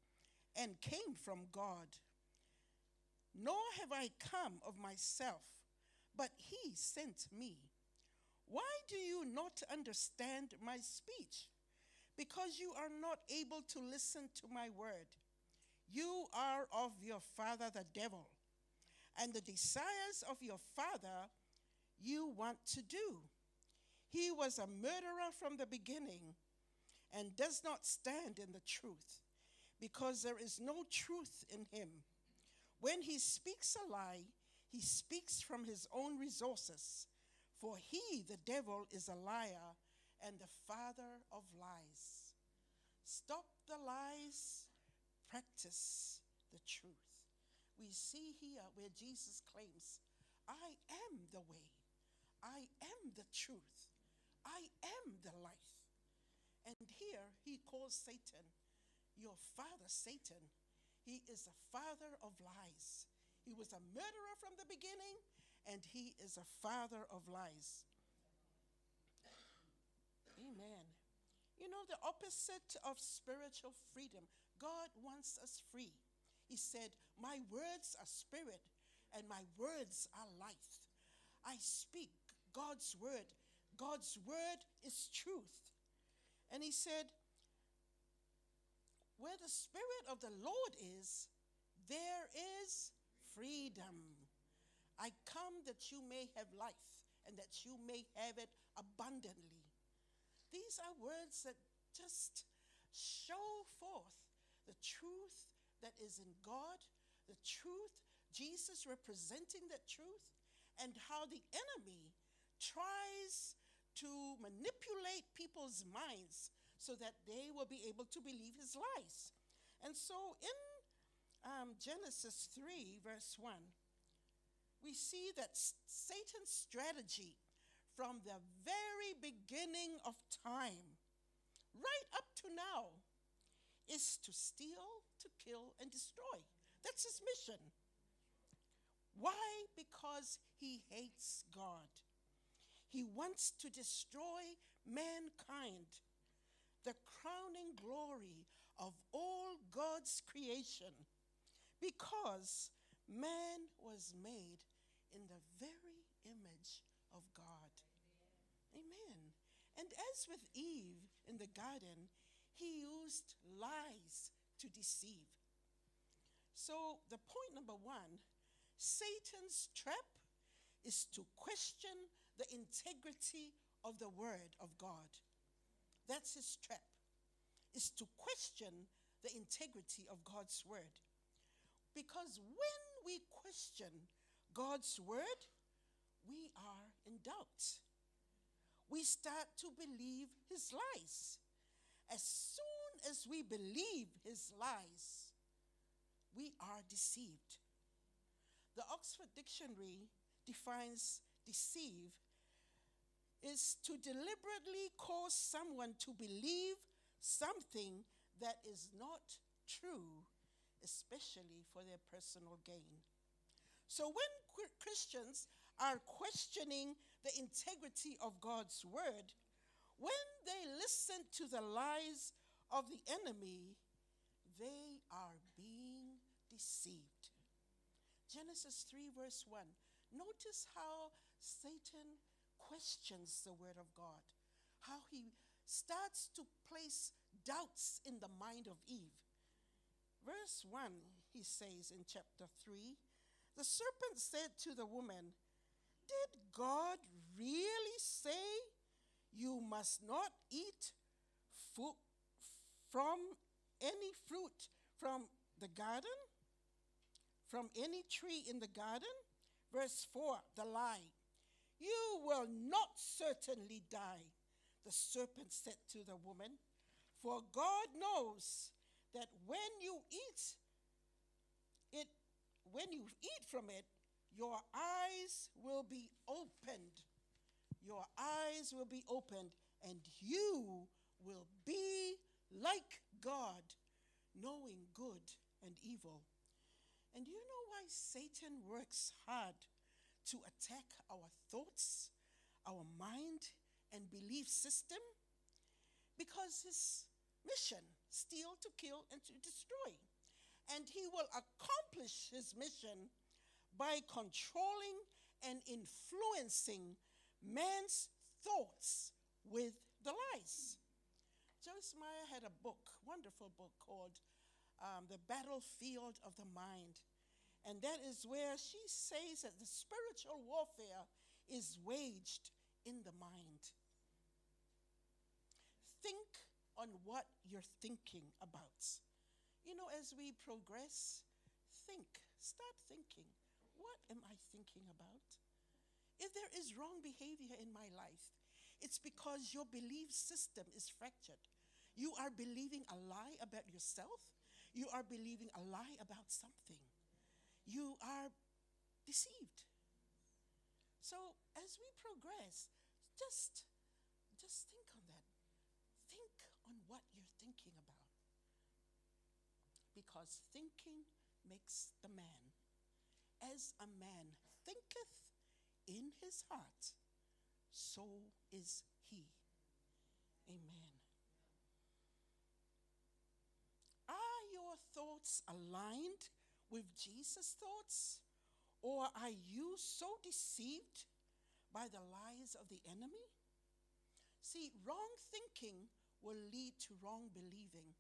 and came from God. Nor have I come of myself, but he sent me. Why do you not understand my speech? Because you are not able to listen to my word. You are of your father the devil, and the desires of your father you want to do. He was a murderer from the beginning and does not stand in the truth, because there is no truth in him. When he speaks a lie, he speaks from his own resources, for he, the devil, is a liar and the father of lies. Stop the lies, practice the truth. We see here where Jesus claims, I am the way, I am the truth. I am the life. And here he calls Satan, your father, Satan. He is a father of lies. He was a murderer from the beginning, and he is a father of lies. Amen. You know, the opposite of spiritual freedom, God wants us free. He said, my words are spirit and my words are life. I speak God's word. God's word is truth. And he said, where the Spirit of the Lord is, there is freedom. I come that you may have life and that you may have it abundantly. These are words that just show forth the truth that is in God, the truth, Jesus representing that truth, and how the enemy tries to manipulate people's minds so that they will be able to believe his lies. And so in Genesis 3, verse 1, we see that Satan's strategy from the very beginning of time, right up to now, is to steal, to kill, and destroy. That's his mission. Why? Because he hates God. He wants to destroy mankind, the crowning glory of all God's creation, because man was made in the very image of God. Amen. And as with Eve in the garden, he used lies to deceive. So the point number one, Satan's trap is to question the integrity of the word of God. That's his trap, is to question the integrity of God's word. Because when we question God's word, we are in doubt. We start to believe his lies. As soon as we believe his lies, we are deceived. The Oxford Dictionary defines deceive is to deliberately cause someone to believe something that is not true, especially for their personal gain. So when Christians are questioning the integrity of God's word, when they listen to the lies of the enemy, they are being deceived. Genesis 3 verse 1. Notice how Satan questions the word of God, how he starts to place doubts in the mind of Eve. Verse 1, he says in chapter 3, the serpent said to the woman, did God really say you must not eat from any fruit from the garden? From any tree in the garden? Verse 4, the lie. You will not certainly die, the serpent said to the woman, for God knows that when you eat from it, your eyes will be opened. Your eyes will be opened, and you will be like God, knowing good and evil. And do you know why Satan works hard to attack our thoughts, our mind, and belief system? Because his mission, steal, to kill, and to destroy. And he will accomplish his mission by controlling and influencing man's thoughts with the lies. Joyce Meyer had a book, wonderful book, called The Battlefield of the Mind. And that is where she says that the spiritual warfare is waged in the mind. Think on what you're thinking about. You know, as we progress, start thinking. What am I thinking about? If there is wrong behavior in my life, it's because your belief system is fractured. You are believing a lie about yourself. You are believing a lie about something. You are deceived. So as we progress, just think on that. Think on what you're thinking about. Because thinking makes the man. As a man thinketh in his heart, so is he. Amen. Are your thoughts aligned with Jesus' thoughts? Or are you so deceived by the lies of the enemy? See, wrong thinking will lead to wrong believing.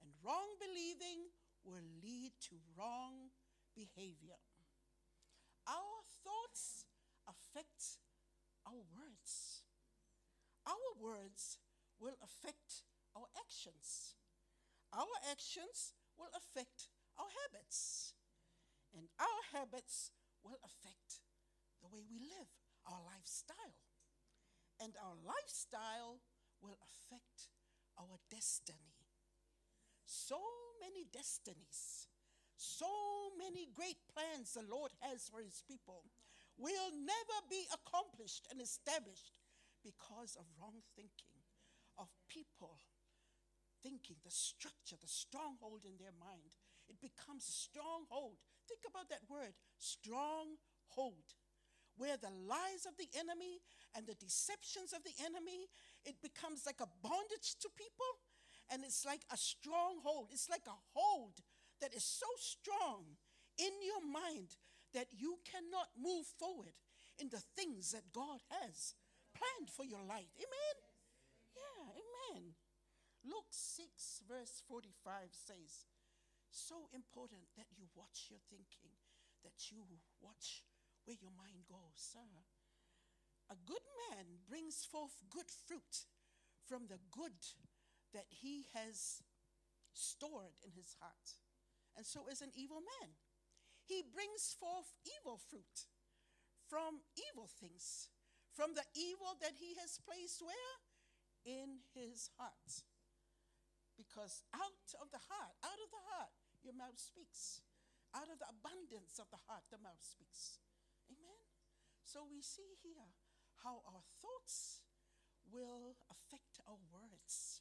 And wrong believing will lead to wrong behavior. Our thoughts affect our words. Our words will affect our actions. Our actions will affect our habits. And our habits will affect the way we live, our lifestyle. And our lifestyle will affect our destiny. So many destinies, so many great plans the Lord has for his people will never be accomplished and established because of wrong thinking, of people thinking, the structure, the stronghold in their mind. It becomes a stronghold. Think about that word, stronghold, where the lies of the enemy and the deceptions of the enemy, it becomes like a bondage to people, and it's like a stronghold. It's like a hold that is so strong in your mind that you cannot move forward in the things that God has planned for your life. Amen? Yeah, amen. Luke 6 verse 45 says, so important that you watch your thinking, that you watch where your mind goes. Sir, a good man brings forth good fruit from the good that he has stored in his heart. And so is an evil man. He brings forth evil fruit from evil things, from the evil that he has placed where? In his heart. Because out of the heart, your mouth speaks. Out of the abundance of the heart, the mouth speaks. Amen? So we see here how our thoughts will affect our words.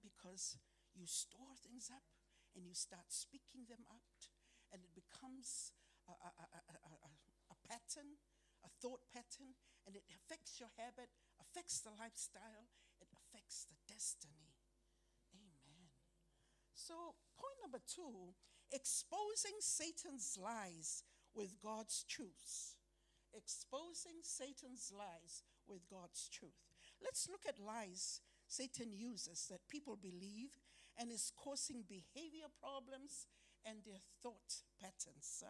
Because you store things up and you start speaking them out, and it becomes a pattern, a thought pattern, and it affects your habit, affects the lifestyle, it affects the destiny. Amen. So point number 2, exposing Satan's lies with God's truths. Exposing Satan's lies with God's truth. Let's look at lies Satan uses that people believe and is causing behavior problems and their thought patterns.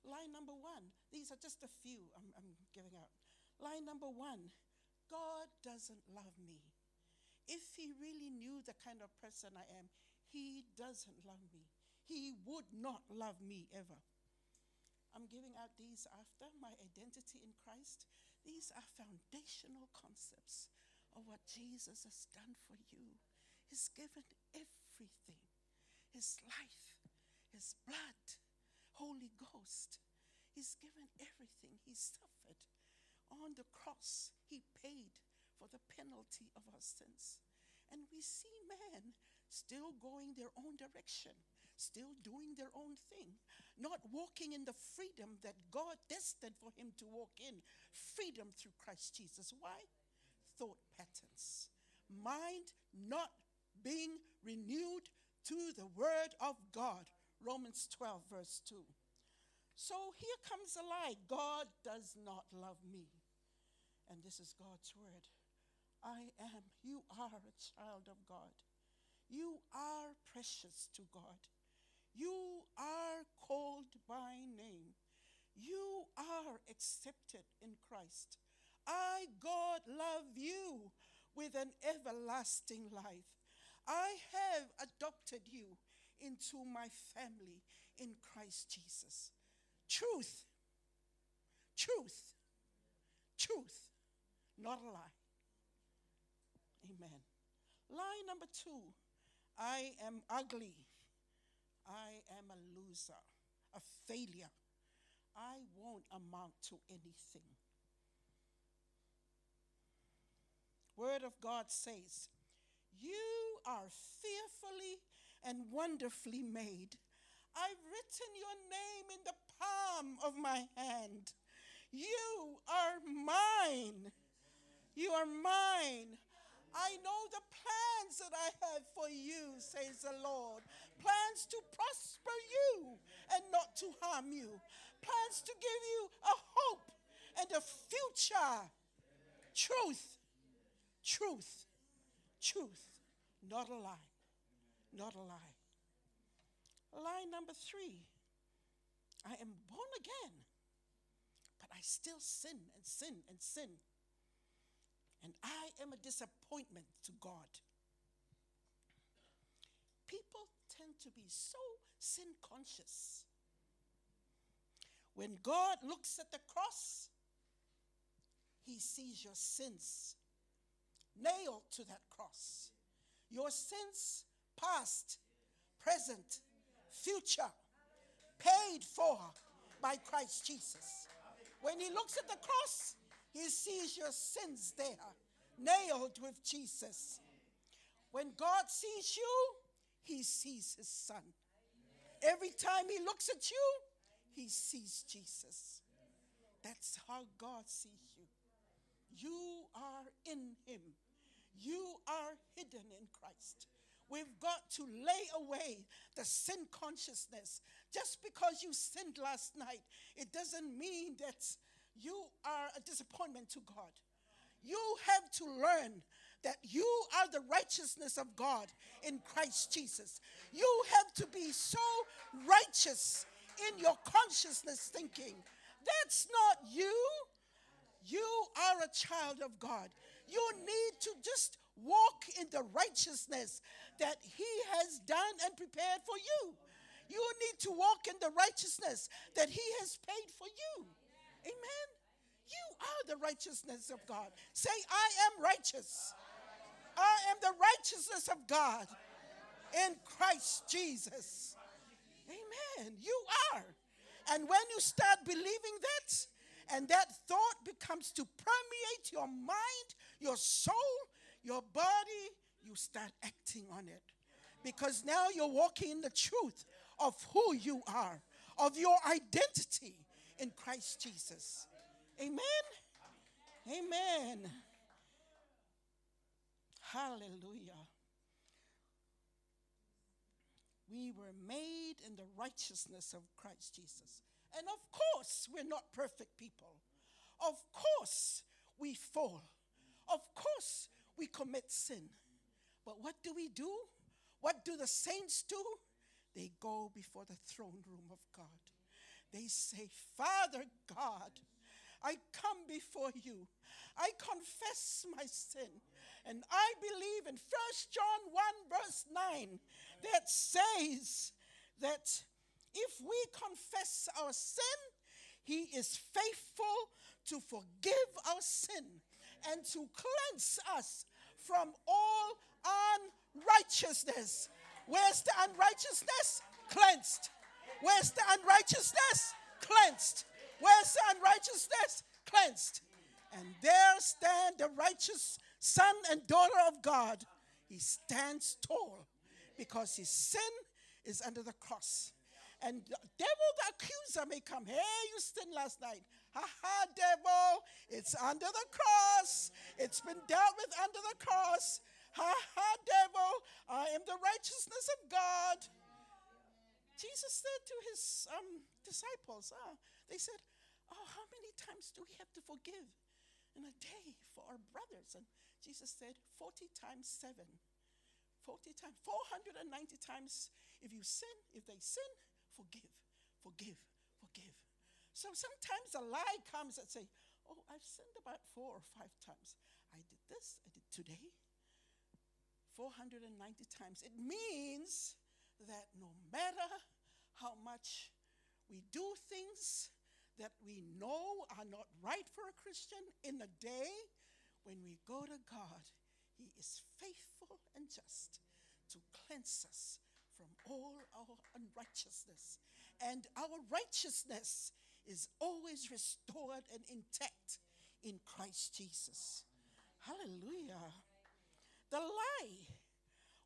Lie number 1, these are just a few I'm giving out. Lie number 1, God doesn't love me. If he really knew the kind of person I am, he doesn't love me. He would not love me ever. I'm giving out these after my identity in Christ. These are foundational concepts of what Jesus has done for you. He's given everything. His life, his blood, Holy Ghost. He's given everything. He suffered on the cross. He paid for the penalty of our sins. And we see men still going their own direction, still doing their own thing, not walking in the freedom that God destined for him to walk in. Freedom through Christ Jesus. Why? Thought patterns. Mind not being renewed to the word of God. Romans 12 verse 2. So here comes a lie. God does not love me. And this is God's word. You are a child of God. You are precious to God. You are called by name. You are accepted in Christ. I, God, love you with an everlasting life. I have adopted you into my family in Christ Jesus. Truth, truth, truth, not a lie. Amen. Lie number 2, I am ugly. I am a loser, a failure. I won't amount to anything. Word of God says, you are fearfully and wonderfully made. I've written your name in the palm of my hand. You are mine. You are mine. I know the plans that I have for you, says the Lord. Plans to prosper you and not to harm you. Plans to give you a hope and a future. Truth, truth, truth. Not a lie. Not a lie. Lie number 3. I am born again, but I still sin and sin and sin. And I am a disappointment to God. People tend to be so sin conscious. When God looks at the cross, he sees your sins nailed to that cross. Your sins, past, present, future, paid for by Christ Jesus. When he looks at the cross, he sees your sins there, nailed with Jesus. When God sees you, he sees his son. Every time he looks at you, he sees Jesus. That's how God sees you. You are in him. You are hidden in Christ. We've got to lay away the sin consciousness. Just because you sinned last night, it doesn't mean that you are a disappointment to God. You have to learn that you are the righteousness of God in Christ Jesus. You have to be so righteous in your consciousness thinking. That's not you. You are a child of God. You need to just walk in the righteousness that he has done and prepared for you. You need to walk in the righteousness that he has paid for you. Amen. You are the righteousness of God. Say, I am righteous. I am the righteousness of God in Christ Jesus. Amen. You are. And when you start believing that, and that thought becomes to permeate your mind, your soul, your body, you start acting on it. Because now you're walking in the truth of who you are, of your identity in Christ Jesus. Amen? Amen. Hallelujah. We were made in the righteousness of Christ Jesus. And of course, we're not perfect people. Of course, we fall. Of course, we commit sin. But what do we do? What do the saints do? They go before the throne room of God. They say, Father God, I come before you. I confess my sin. And I believe in 1 John 1 verse 9 that says that if we confess our sin, he is faithful to forgive our sin and to cleanse us from all unrighteousness. Where's the unrighteousness? Cleansed. Where's the unrighteousness? Cleansed. Where's the unrighteousness? Cleansed. And there stand the righteous son and daughter of God. He stands tall because his sin is under the cross. And the devil, the accuser, may come. Hey, you sinned last night. Ha ha, devil. It's under the cross. It's been dealt with under the cross. Ha ha, devil. I am the righteousness of God. Jesus said to his disciples, they said, how many times do we have to forgive in a day for our brothers? And Jesus said, 40 times 7. 40 times, 490 times. If they sin, forgive, forgive, forgive. So sometimes a lie comes and say, I've sinned about 4 or 5 times. I did this, I did today. 490 times. It means that no matter how much we do things that we know are not right for a Christian, in the day when we go to God, he is faithful and just to cleanse us from all our unrighteousness. And our righteousness is always restored and intact in Christ Jesus. Hallelujah. The lie.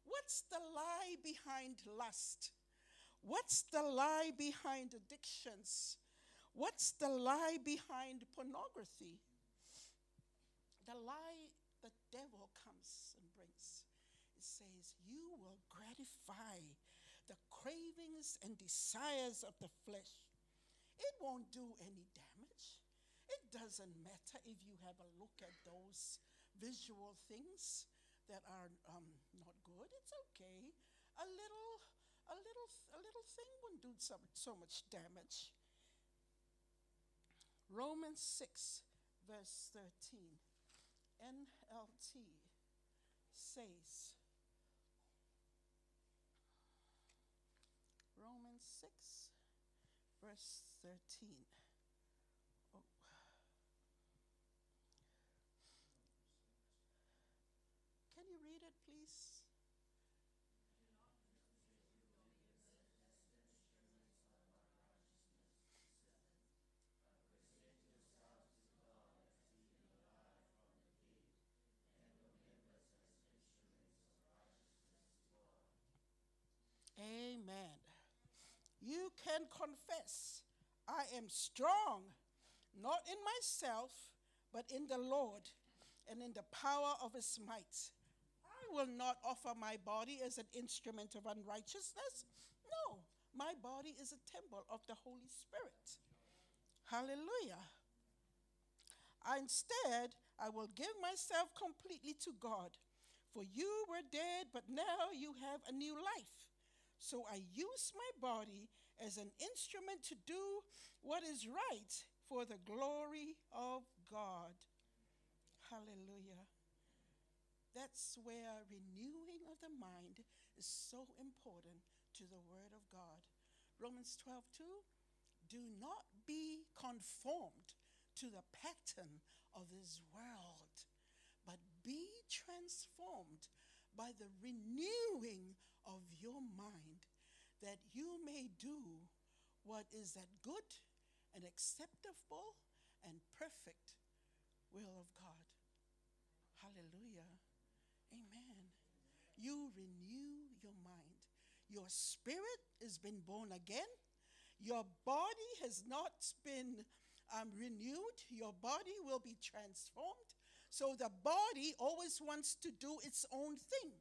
What's the lie behind lust? What's the lie behind addictions? What's the lie behind pornography? The lie the devil comes and brings. It says, you will gratify the cravings and desires of the flesh. It won't do any damage. It doesn't matter if you have a look at those visual things that are not good. It's okay. A little thing wouldn't do so much damage. Romans 6, verse 13, NLT says, Romans 6, verse 13. Oh. Can you read it, please? Amen. You can confess, I am strong, not in myself, but in the Lord and in the power of his might. I will not offer my body as an instrument of unrighteousness. No, my body is a temple of the Holy Spirit. Hallelujah. Instead, I will give myself completely to God. For you were dead, but now you have a new life. So I use my body as an instrument to do what is right for the glory of God. Hallelujah. That's where renewing of the mind is so important to the Word of God. Romans 12:2, do not be conformed to the pattern of this world, but be transformed by the renewing of your mind, that you may do what is that good and acceptable and perfect will of God. Hallelujah. Amen. You renew your mind. Your spirit has been born again. Your body has not been renewed. Your body will be transformed. So the body always wants to do its own thing.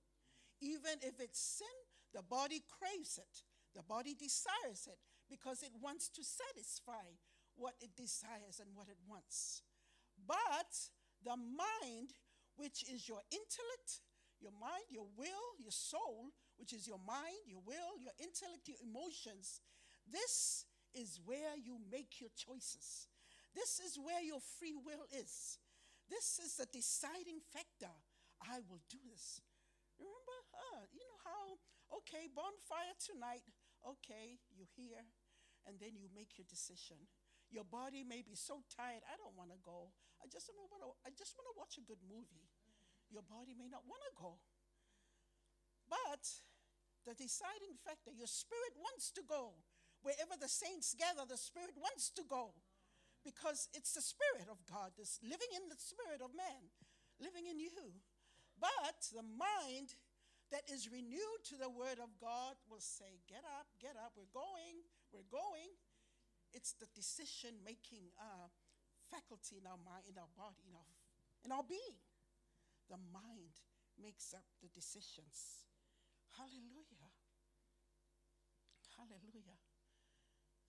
Even if it's sin, the body craves it. The body desires it because it wants to satisfy what it desires and what it wants. But the mind, which is your intellect, your mind, your will, your soul, which is your mind, your will, your intellect, your emotions, this is where you make your choices. This is where your free will is. This is the deciding factor. I will do this. Remember, you know how, okay, bonfire tonight, okay, you hear, and then you make your decision. Your body may be so tired, I don't want to go. I just want to watch a good movie. Your body may not want to go. But the deciding factor, your spirit wants to go. Wherever the saints gather, the spirit wants to go. Because it's the Spirit of God that's living in the spirit of man, living in you. But the mind that is renewed to the Word of God will say, get up, we're going. It's the decision-making faculty in our mind, in our body, in our being. The mind makes up the decisions. Hallelujah. Hallelujah.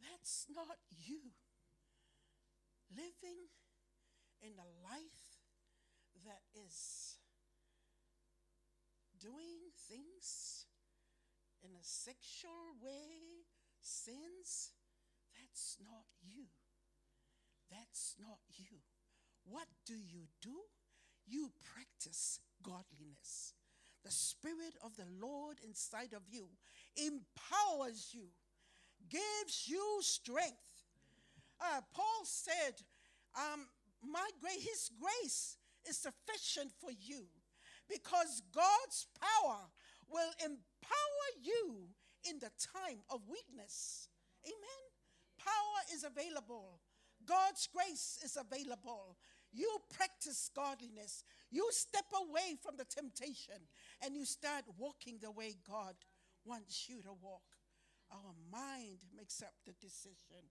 That's not you. Living in a life that is doing things in a sexual way, sins, that's not you. That's not you. What do? You practice godliness. The Spirit of the Lord inside of you empowers you, gives you strength. Paul said, his grace is sufficient for you because God's power will empower you in the time of weakness. Amen. Power is available. God's grace is available. You practice godliness. You step away from the temptation and you start walking the way God wants you to walk. Our mind makes up the decision.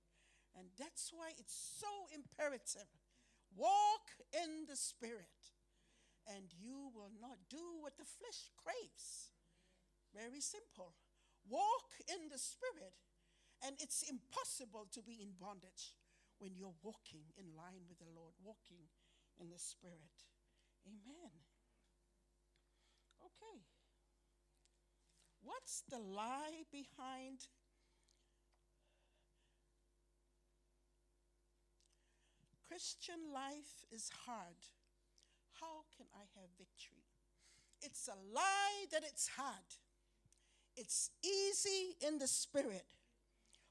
And that's why it's so imperative. Walk in the Spirit, and you will not do what the flesh craves. Very simple. Walk in the Spirit, and it's impossible to be in bondage when you're walking in line with the Lord, walking in the Spirit. Amen. Okay. What's the lie behind Christian life is hard? How can I have victory? It's a lie that it's hard. It's easy in the Spirit.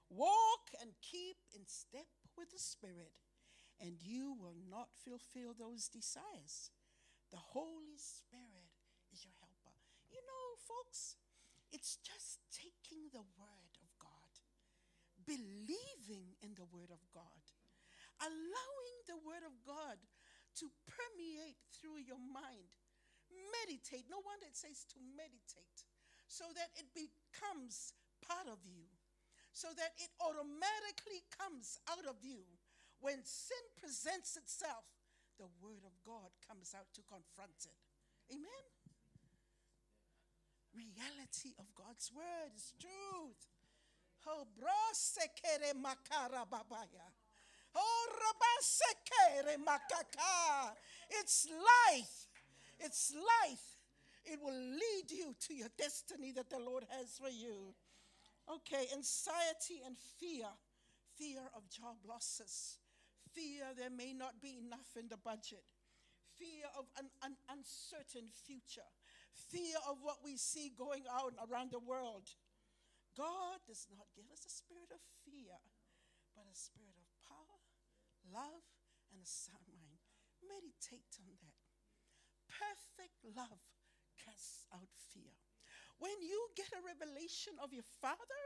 Walk and keep in step with the Spirit, and you will not fulfill those desires. The Holy Spirit is your helper. You know, folks, it's just taking the Word of God, believing in the Word of God, allowing the Word of God to permeate through your mind. Meditate. No wonder it says to meditate, so that it becomes part of you, so that it automatically comes out of you. When sin presents itself, the Word of God comes out to confront it. Amen? Reality of God's Word is truth. Oh, brosekere makara babaya. Oh, rabasekere makaka. It's life. It's life. It will lead you to your destiny that the Lord has for you. Okay, anxiety and fear. Fear of job losses. Fear there may not be enough in the budget. Fear of an uncertain future. Fear of what we see going on around the world. God does not give us a spirit of fear, but a spirit of power, love, and a sound mind. Meditate on that. Perfect love casts out fear. When you get a revelation of your Father,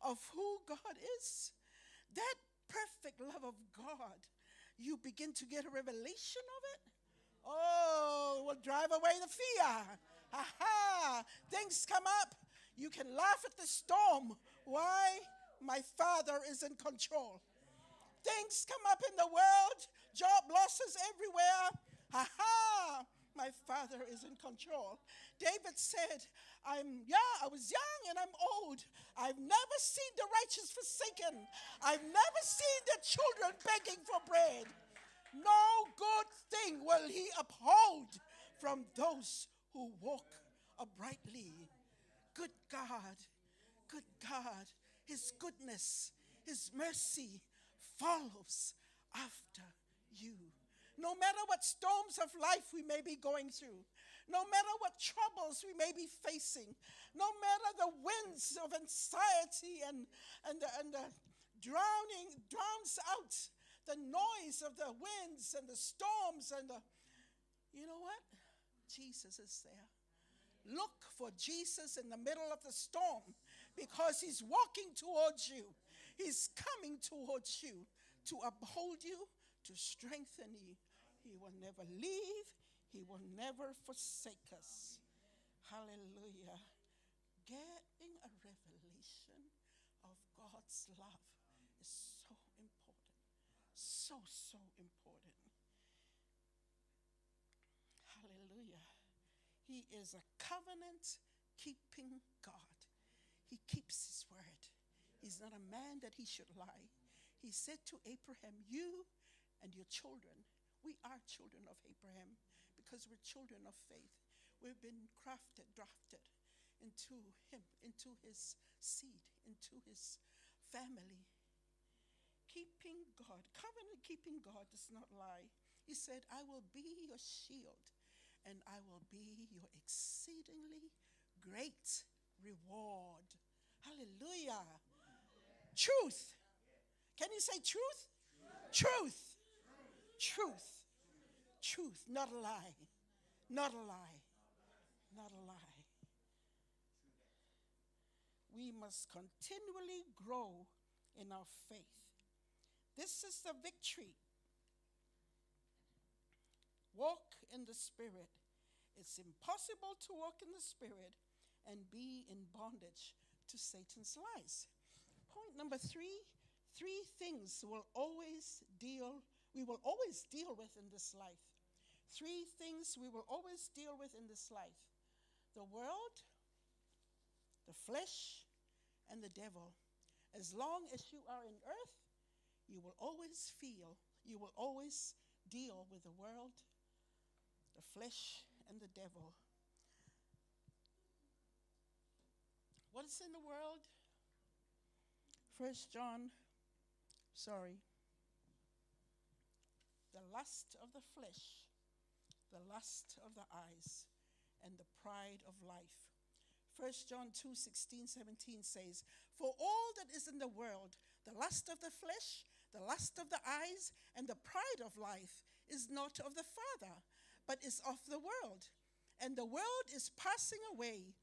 of who God is, that perfect love of God, you begin to get a revelation of it. Oh, it will drive away the fear. Aha! Things come up. You can laugh at the storm. Why? My Father is in control. Things come up in the world. Job losses everywhere. Aha! My Father is in control. David said, I was young and I'm old. I've never seen the righteous forsaken. I've never seen the children begging for bread. No good thing will he uphold from those who walk uprightly. Good God, his goodness, his mercy follows after you. No matter what storms of life we may be going through, no matter what troubles we may be facing, no matter the winds of anxiety and the drowns out the noise of the winds and the storms you know what? Jesus is there. Look for Jesus in the middle of the storm, because he's walking towards you. He's coming towards you to uphold you, to strengthen you. He will never leave. He will never forsake us. Hallelujah. Getting a revelation of God's love is so important. So important. Hallelujah. He is a covenant-keeping God. He keeps his word. He's not a man that he should lie. He said to Abraham, you and your children, we are children of Abraham because we're children of faith. We've been drafted into him, into his seed, into his family. Keeping God, covenant-keeping God does not lie. He said, I will be your shield, and I will be your exceedingly great reward. Hallelujah. Truth. Can you say truth? Truth. Truth. Truth. Not a lie. Not a lie. Not a lie. We must continually grow in our faith. This is the victory walk in the Spirit. It's impossible to walk in the Spirit and be in bondage to Satan's lies. Point number 3, 3 things we will always deal with in this life. 3 things we will always deal with in this life: the world, the flesh, and the devil. As long as you are in earth, you will always deal with the world, the flesh, and the devil. What is in the world? The lust of the flesh, the lust of the eyes, and the pride of life. 1 John 2:16-17 says, "For all that is in the world, the lust of the flesh, the lust of the eyes, and the pride of life is not of the Father, but is of the world. And the world is passing away,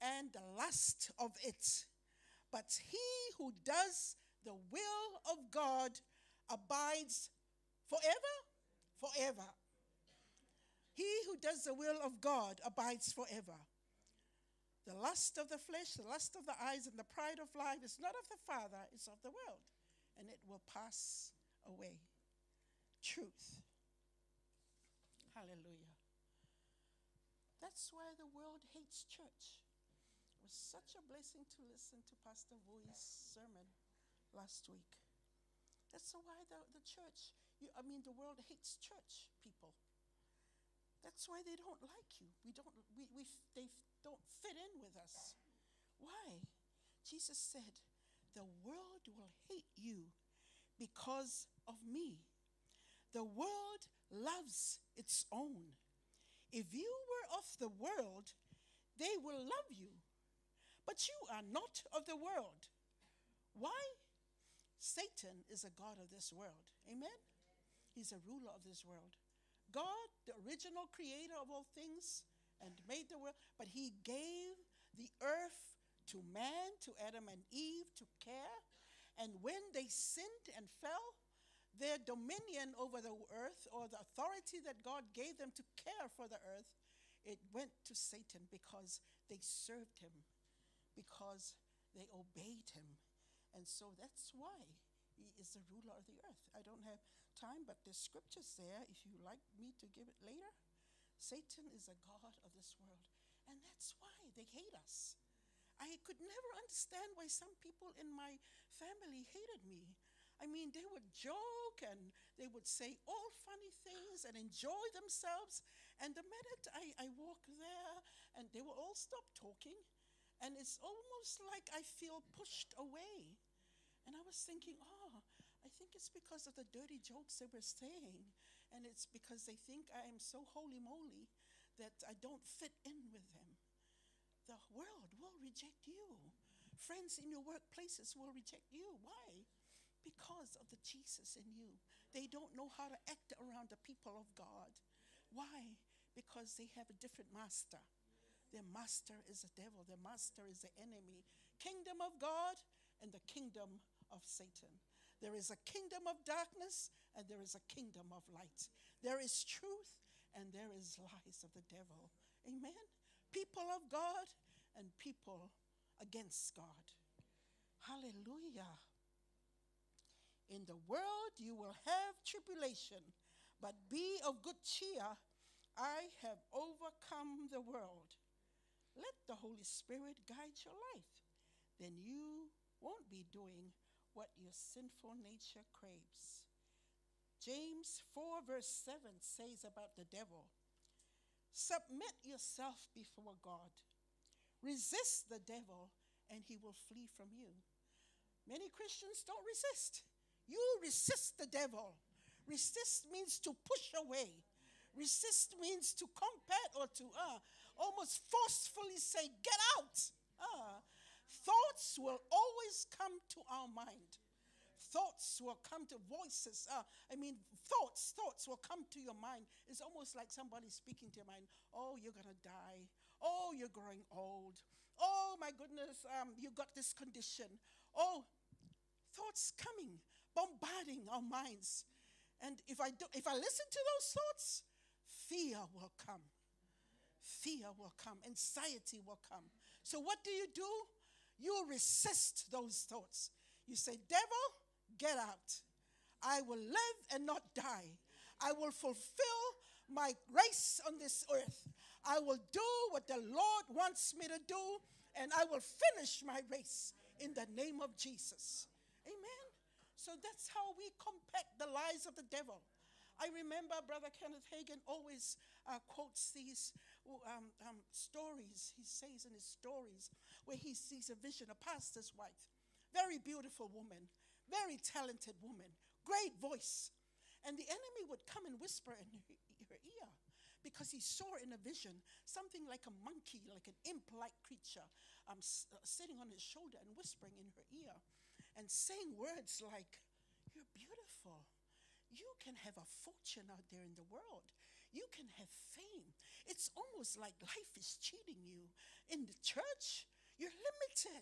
and the lust of it. But he who does the will of God abides forever, forever." He who does the will of God abides forever. The lust of the flesh, the lust of the eyes, and the pride of life is not of the Father, it's of the world, and it will pass away. Truth. Hallelujah. That's why the world hates church. It was such a blessing to listen to Pastor Vui's sermon last week. That's why the world hates church people. That's why they don't like you. They don't fit in with us. Why? Jesus said, "The world will hate you because of me. The world loves its own. If you were of the world, they will love you. But you are not of the world." Why? Satan is a god of this world. Amen? He's a ruler of this world. God, the original creator of all things, and made the world, but he gave the earth to man, to Adam and Eve, to care. And when they sinned and fell, their dominion over the earth, or the authority that God gave them to care for the earth, it went to Satan because they served him, because they obeyed him. And so that's why he is the ruler of the earth. I don't have time, but there's scriptures there if you like me to give it later. Satan is a god of this world, and that's why they hate us. I could never understand why some people in my family hated me. I mean, they would joke and they would say all funny things and enjoy themselves. And the minute I walk there, and they will all stop talking, and it's almost like I feel pushed away. And I was thinking, I think it's because of the dirty jokes they were saying. And it's because they think I am so holy moly that I don't fit in with them. The world will reject you. Friends in your workplaces will reject you. Why? Because of the Jesus in you. They don't know how to act around the people of God. Why? Because they have a different master. Their master is the devil. Their master is the enemy. Kingdom of God and the kingdom of Satan. There is a kingdom of darkness and there is a kingdom of light. There is truth and there is lies of the devil. Amen? People of God and people against God. Hallelujah. In the world you will have tribulation, but be of good cheer. I have overcome the world. Let the Holy Spirit guide your life. Then you won't be doing what your sinful nature craves. James 4 verse 7 says about the devil, "Submit yourself before God. Resist the devil and he will flee from you." Many Christians don't resist. You resist the devil. Resist means to push away. Resist means to combat or to almost forcefully say, "Get out." Thoughts will always come to our mind. Thoughts will come to voices. Thoughts will come to your mind. It's almost like somebody speaking to your mind. "Oh, you're going to die. Oh, you're growing old. Oh, my goodness, you got this condition." Oh, thoughts coming, bombarding our minds. And if I listen to those thoughts, fear will come. Fear will come. Anxiety will come. So what do? You resist those thoughts. You say, devil, get out. I will live and not die. I will fulfill my race on this earth. I will do what the Lord wants me to do, and I will finish my race in the name of Jesus. Amen. So that's how we compact the lies of the devil. I remember Brother Kenneth Hagin always quotes these stories. He says in his stories where he sees a vision, a pastor's wife, very beautiful woman, very talented woman, great voice. And the enemy would come and whisper in her ear because he saw in a vision something like a monkey, like an imp-like creature sitting on his shoulder and whispering in her ear and saying words like, you're beautiful. You can have a fortune out there in the world. You can have fame. It's almost like life is cheating you. In the church, you're limited.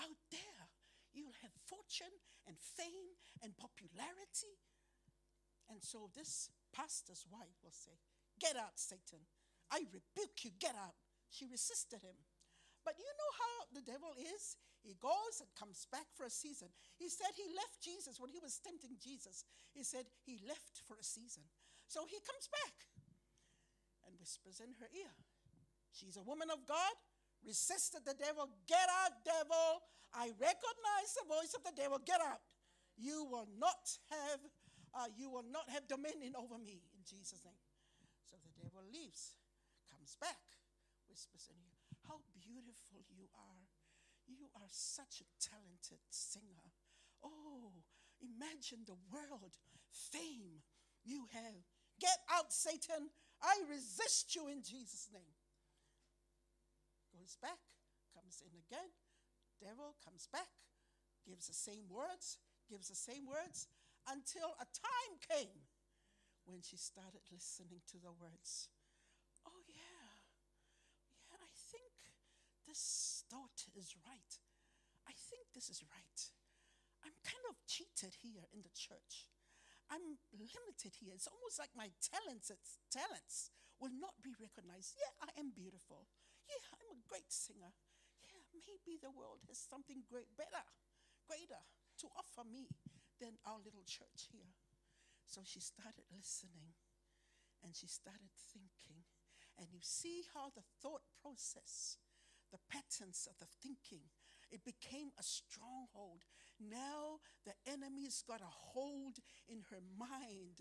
Out there, you'll have fortune and fame and popularity. And so this pastor's wife will say, get out, Satan. I rebuke you, get out. She resisted him. But you know how the devil is? He goes and comes back for a season. He said he left Jesus when he was tempting Jesus. He said he left for a season. So he comes back and whispers in her ear. She's a woman of God, resisted the devil. Get out, devil. I recognize the voice of the devil. Get out. You will not have dominion over me in Jesus' name. So the devil leaves, comes back, whispers in you. How beautiful you are. You are such a talented singer. Oh, imagine the world, fame you have. Get out, Satan. I resist you in Jesus' name. Goes back, comes in again. Devil comes back, gives the same words, until a time came when she started listening to the words. Oh, yeah, I think this thought is right. I think this is right. I'm kind of cheated here in the church. I'm limited here. It's almost like my talents will not be recognized. Yeah, I am beautiful. Yeah, I'm a great singer. Yeah, maybe the world has something greater to offer me than our little church here. So she started listening and she started thinking. And you see how the thought process, the patterns of the thinking, it became a stronghold. Now the enemy's got a hold in her mind.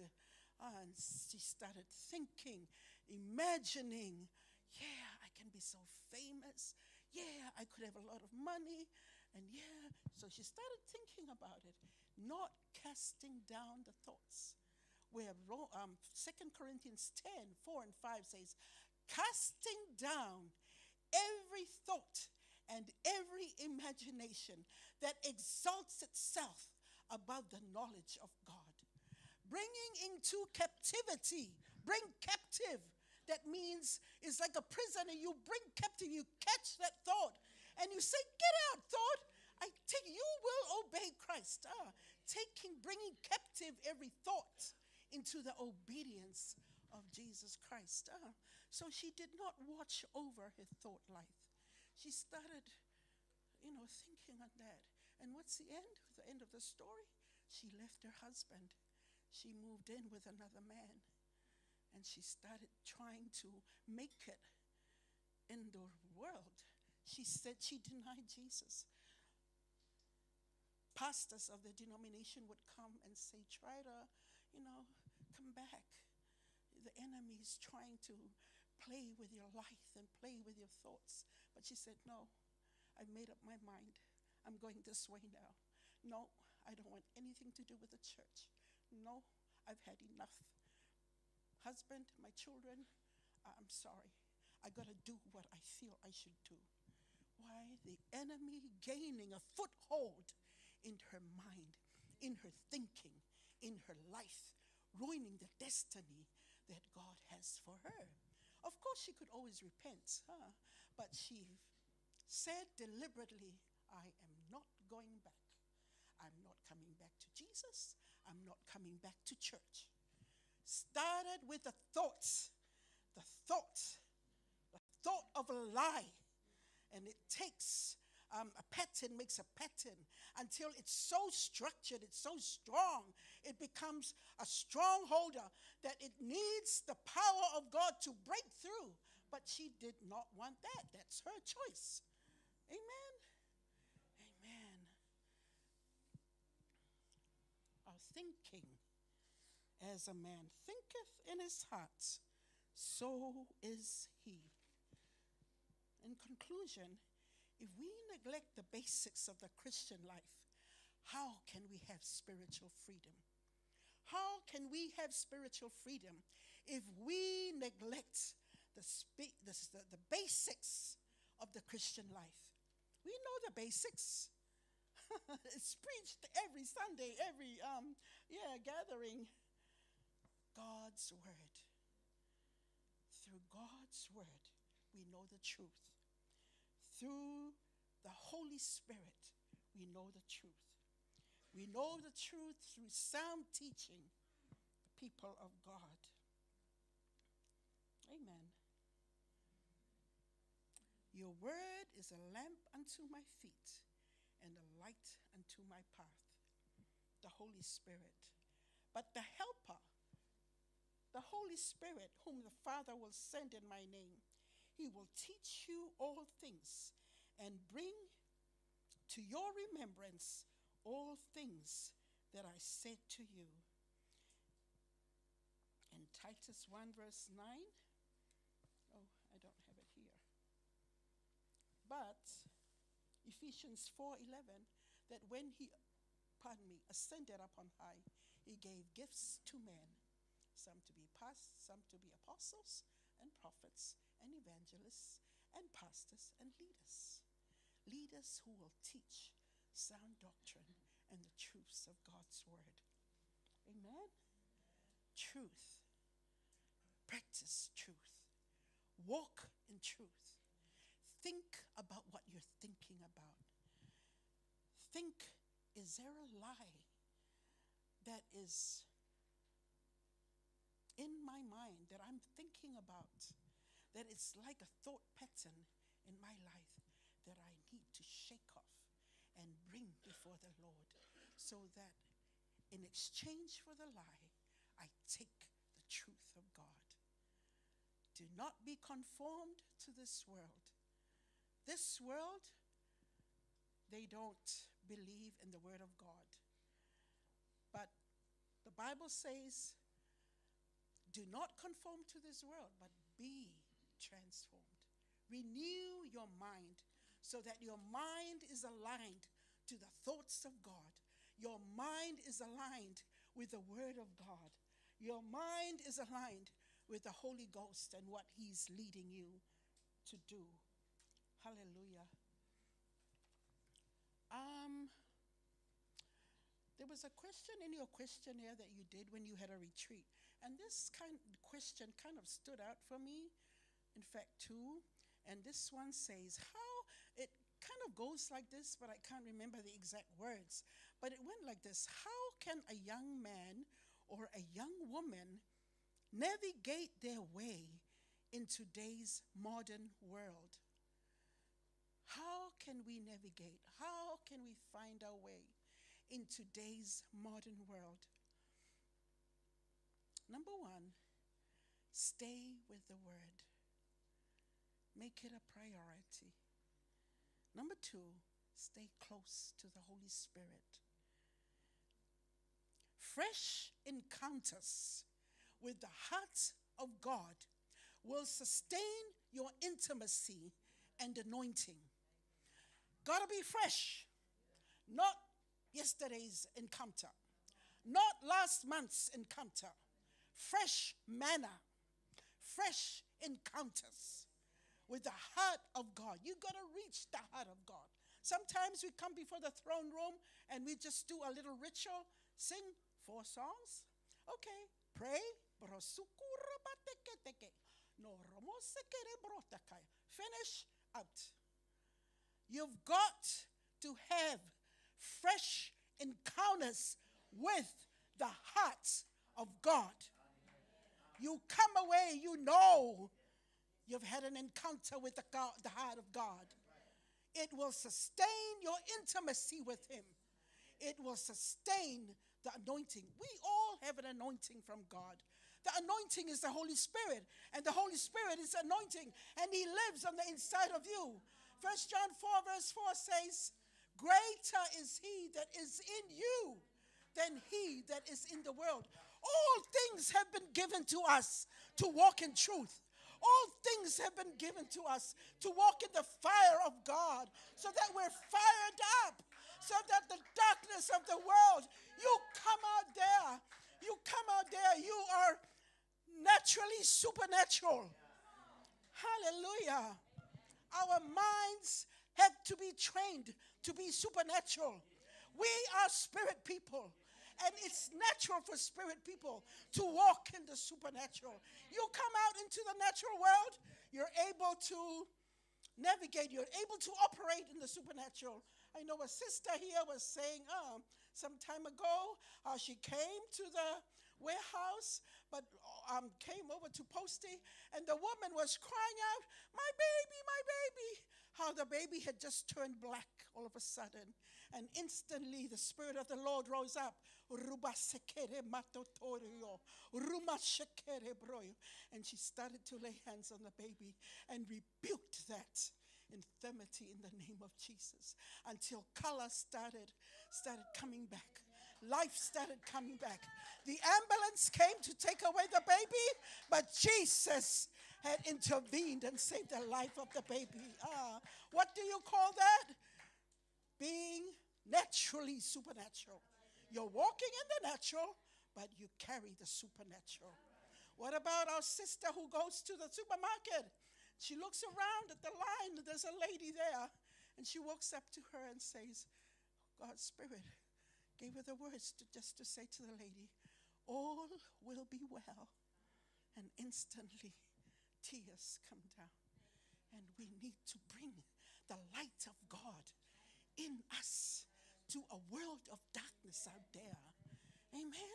And she started thinking, imagining, yeah, I can be so famous. Yeah, I could have a lot of money. And yeah, so she started thinking about it, not casting down the thoughts. Where 2 Corinthians 10, 4 and 5 says, casting down every thought and every imagination that exalts itself above the knowledge of God. Bringing into captivity, bring captive. That means it's like a prisoner. You bring captive, you catch that thought, and you say, get out, thought. You will obey Christ. Bringing captive every thought into the obedience of Jesus Christ. So she did not watch over her thought life. She started, thinking on that. And what's the end? The end of the story? She left her husband. She moved in with another man. And she started trying to make it in the world. She said she denied Jesus. Pastors of the denomination would come and say, try to, come back. The enemy is trying to play with your life and play with your thoughts. But she said, no, I've made up my mind. I'm going this way now. No, I don't want anything to do with the church. No, I've had enough. Husband, my children, I'm sorry. I got to do what I feel I should do. Why? The enemy gaining a foothold in her mind, in her thinking, in her life, ruining the destiny that God has for her. Of course, she could always repent, but she said deliberately, I am not going back. I'm not coming back to Jesus. I'm not coming back to church. Started with the thoughts the thought of a lie. And it takes a pattern, makes a pattern until it's so structured, it's so strong, it becomes a strongholder that it needs the power of God to break through. But she did not want that. That's her choice. Amen. Amen. Our thinking, as a man thinketh in his heart, so is he. In conclusion, if we neglect the basics of the Christian life, how can we have spiritual freedom? How can we have spiritual freedom if we neglect the basics of the Christian life? We know the basics. It's preached every Sunday, every gathering. God's word. Through God's word, we know the truth. Through the Holy Spirit, we know the truth. We know the truth through sound teaching, the people of God. Amen. Your word is a lamp unto my feet and a light unto my path, the Holy Spirit. But the helper, the Holy Spirit, whom the Father will send in my name, he will teach you all things and bring to your remembrance all things that I said to you. In Titus 1 verse 9, oh, I don't have it here. But Ephesians 4:11, that when he, ascended up on high, he gave gifts to men, some to be some to be apostles and prophets and evangelists and pastors and leaders. Leaders who will teach sound doctrine and the truths of God's word. Amen? Truth. Practice truth. Walk in truth. Think about what you're thinking about. Think, is there a lie that is in my mind that I'm thinking about, that it's like a thought pattern in my life that I need to shake off and bring before the Lord, so that in exchange for the lie, I take the truth of God. Do not be conformed to this world. This world, they don't believe in the word of God. But the Bible says, do not conform to this world, but be transformed. Renew your mind so that your mind is aligned to the thoughts of God. Your mind is aligned with the word of God. Your mind is aligned with the Holy Ghost and what he's leading you to do. Hallelujah. There was a question in your questionnaire that you did when you had a retreat. And this question kind of stood out for me. In fact, two. And this one says, it kind of goes like this, but I can't remember the exact words. But it went like this: how can a young man or a young woman navigate their way in today's modern world? How can we navigate? How can we find our way in today's modern world? Number one, stay with the word. Make it a priority. Number two, stay close to the Holy Spirit. Fresh encounters with the heart of God will sustain your intimacy and anointing. Gotta be fresh, not yesterday's encounter, not last month's encounter. Fresh manna, fresh encounters with the heart of God. You gotta reach the heart of God. Sometimes we come before the throne room and we just do a little ritual, sing 4 songs. Okay, pray. Finish out. You've got to have fresh encounters with the heart of God. you come away, you know you've had an encounter with the heart of God. It will sustain your intimacy with him. It will sustain the anointing. We all have an anointing from God. The anointing is the Holy Spirit, and the Holy Spirit is anointing, and he lives on the inside of you. 1 John 4 verse 4 says, greater is he that is in you than he that is in the world. All things have been given to us to walk in truth. All things have been given to us to walk in the fire of God, so that we're fired up, so that the darkness of the world, you come out there. You come out there. You are naturally supernatural. Hallelujah. Our minds have to be trained to be supernatural. We are spirit people. And it's natural for spirit people to walk in the supernatural. You come out into the natural world, you're able to navigate, you're able to operate in the supernatural. I know a sister here was saying some time ago, she came to the warehouse, but came over to Posty, and the woman was crying out, my baby, my baby. How the baby had just turned black all of a sudden. And instantly the Spirit of the Lord rose up. And she started to lay hands on the baby and rebuked that infirmity in the name of Jesus, until color started coming back. Life started coming back. The ambulance came to take away the baby, but Jesus had intervened and saved the life of the baby. What do you call that? Being naturally supernatural. You're walking in the natural, but you carry the supernatural. What about our sister who goes to the supermarket? She looks around at the line. There's a lady there, and she walks up to her and says, God's Spirit gave her the words just to say to the lady, all will be well. And instantly, tears come down. And we need to bring the light of God in us to a world of darkness out there. Amen?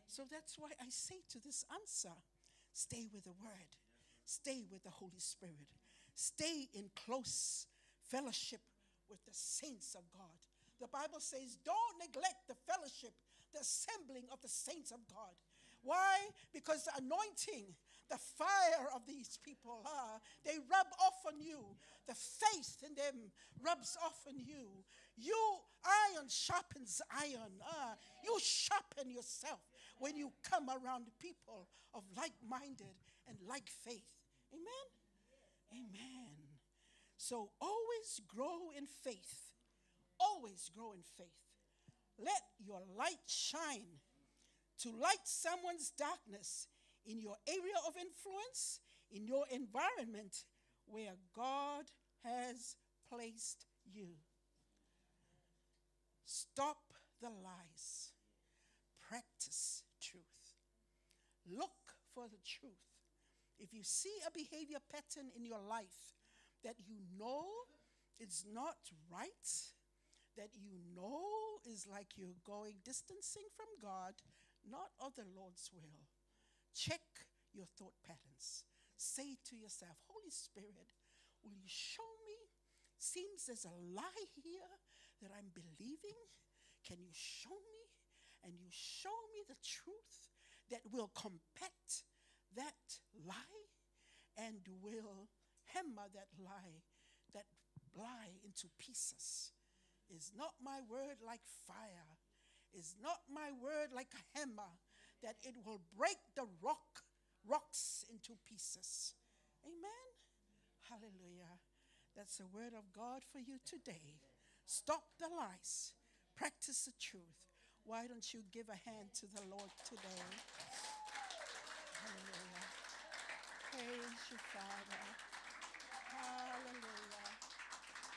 So that's why I say to this answer, stay with the Word. Stay with the Holy Spirit. Stay in close fellowship with the saints of God. The Bible says, don't neglect the fellowship, the assembling of the saints of God. Why? Because the anointing, the fire of these people, they rub off on you. The faith in them rubs off on you. Iron sharpens iron. You sharpen yourself when you come around people of like-minded and like faith. Amen? Amen. So always grow in faith. Always grow in faith. Let your light shine to light someone's darkness in your area of influence, in your environment where God has placed you. Stop the lies. Practice truth. Look for the truth. If you see a behavior pattern in your life that you know is not right, that you know is like you're distancing from God, not of the Lord's will, check your thought patterns. Say to yourself, Holy Spirit, will you show me? Seems there's a lie here that I'm believing. Can you show me? And you show me the truth that will combat that lie and will hammer that lie into pieces. Is not my word like fire? Is not my word like a hammer that it will break the rocks into pieces? Amen? Hallelujah. That's the word of God for you today. Stop the lies. Practice the truth. Why don't you give a hand to the Lord today? Hallelujah. Praise you, Father. Hallelujah.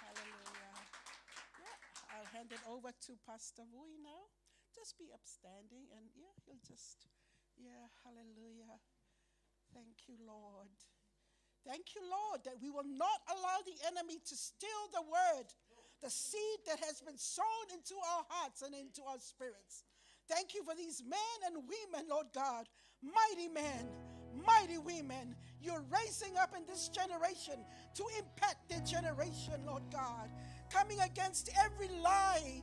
Hallelujah. Yeah, I'll hand it over to Pastor Vui now. Just be upstanding and he'll just, hallelujah. Thank you, Lord. Thank you, Lord, that we will not allow the enemy to steal the word, the seed that has been sown into our hearts and into our spirits. Thank you for these men and women, Lord God, mighty men, mighty women you're raising up in this generation to impact their generation, Lord God. Coming against every lie,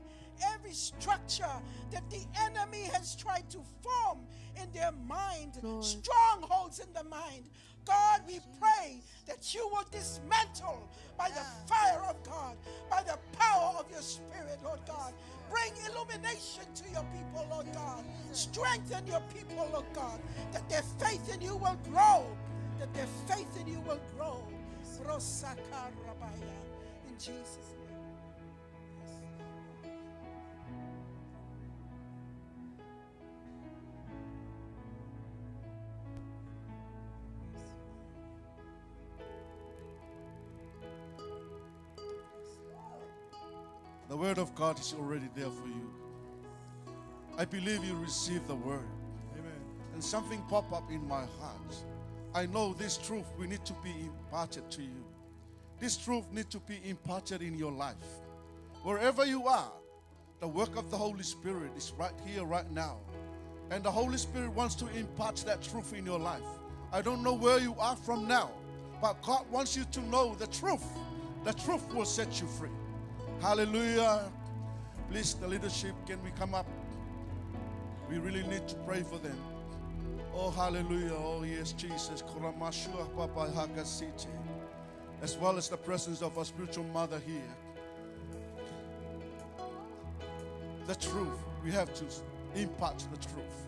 every structure that the enemy has tried to form in their mind, strongholds in the mind. God, we pray that you will dismantle by the fire of God, by the power of your Spirit, Lord God. Bring illumination to your people, Lord God. Strengthen your people, Lord God, that their faith in you will grow, that their faith in you will grow. Rosaka Rabaya, in Jesus' name. The word of God is already there for you. I believe you received the word. Amen. And something popped up in my heart. I know this truth we need to be imparted to you. This truth needs to be imparted in your life. Wherever you are, the work of the Holy Spirit is right here, right now. And the Holy Spirit wants to impart that truth in your life. I don't know where you are from now, but God wants you to know the truth. The truth will set you free. Hallelujah. Please, the leadership, can we come up? We really need to pray for them. Oh, hallelujah. Oh, yes, Jesus. As well as the presence of our spiritual mother here. The truth. We have to impart the truth.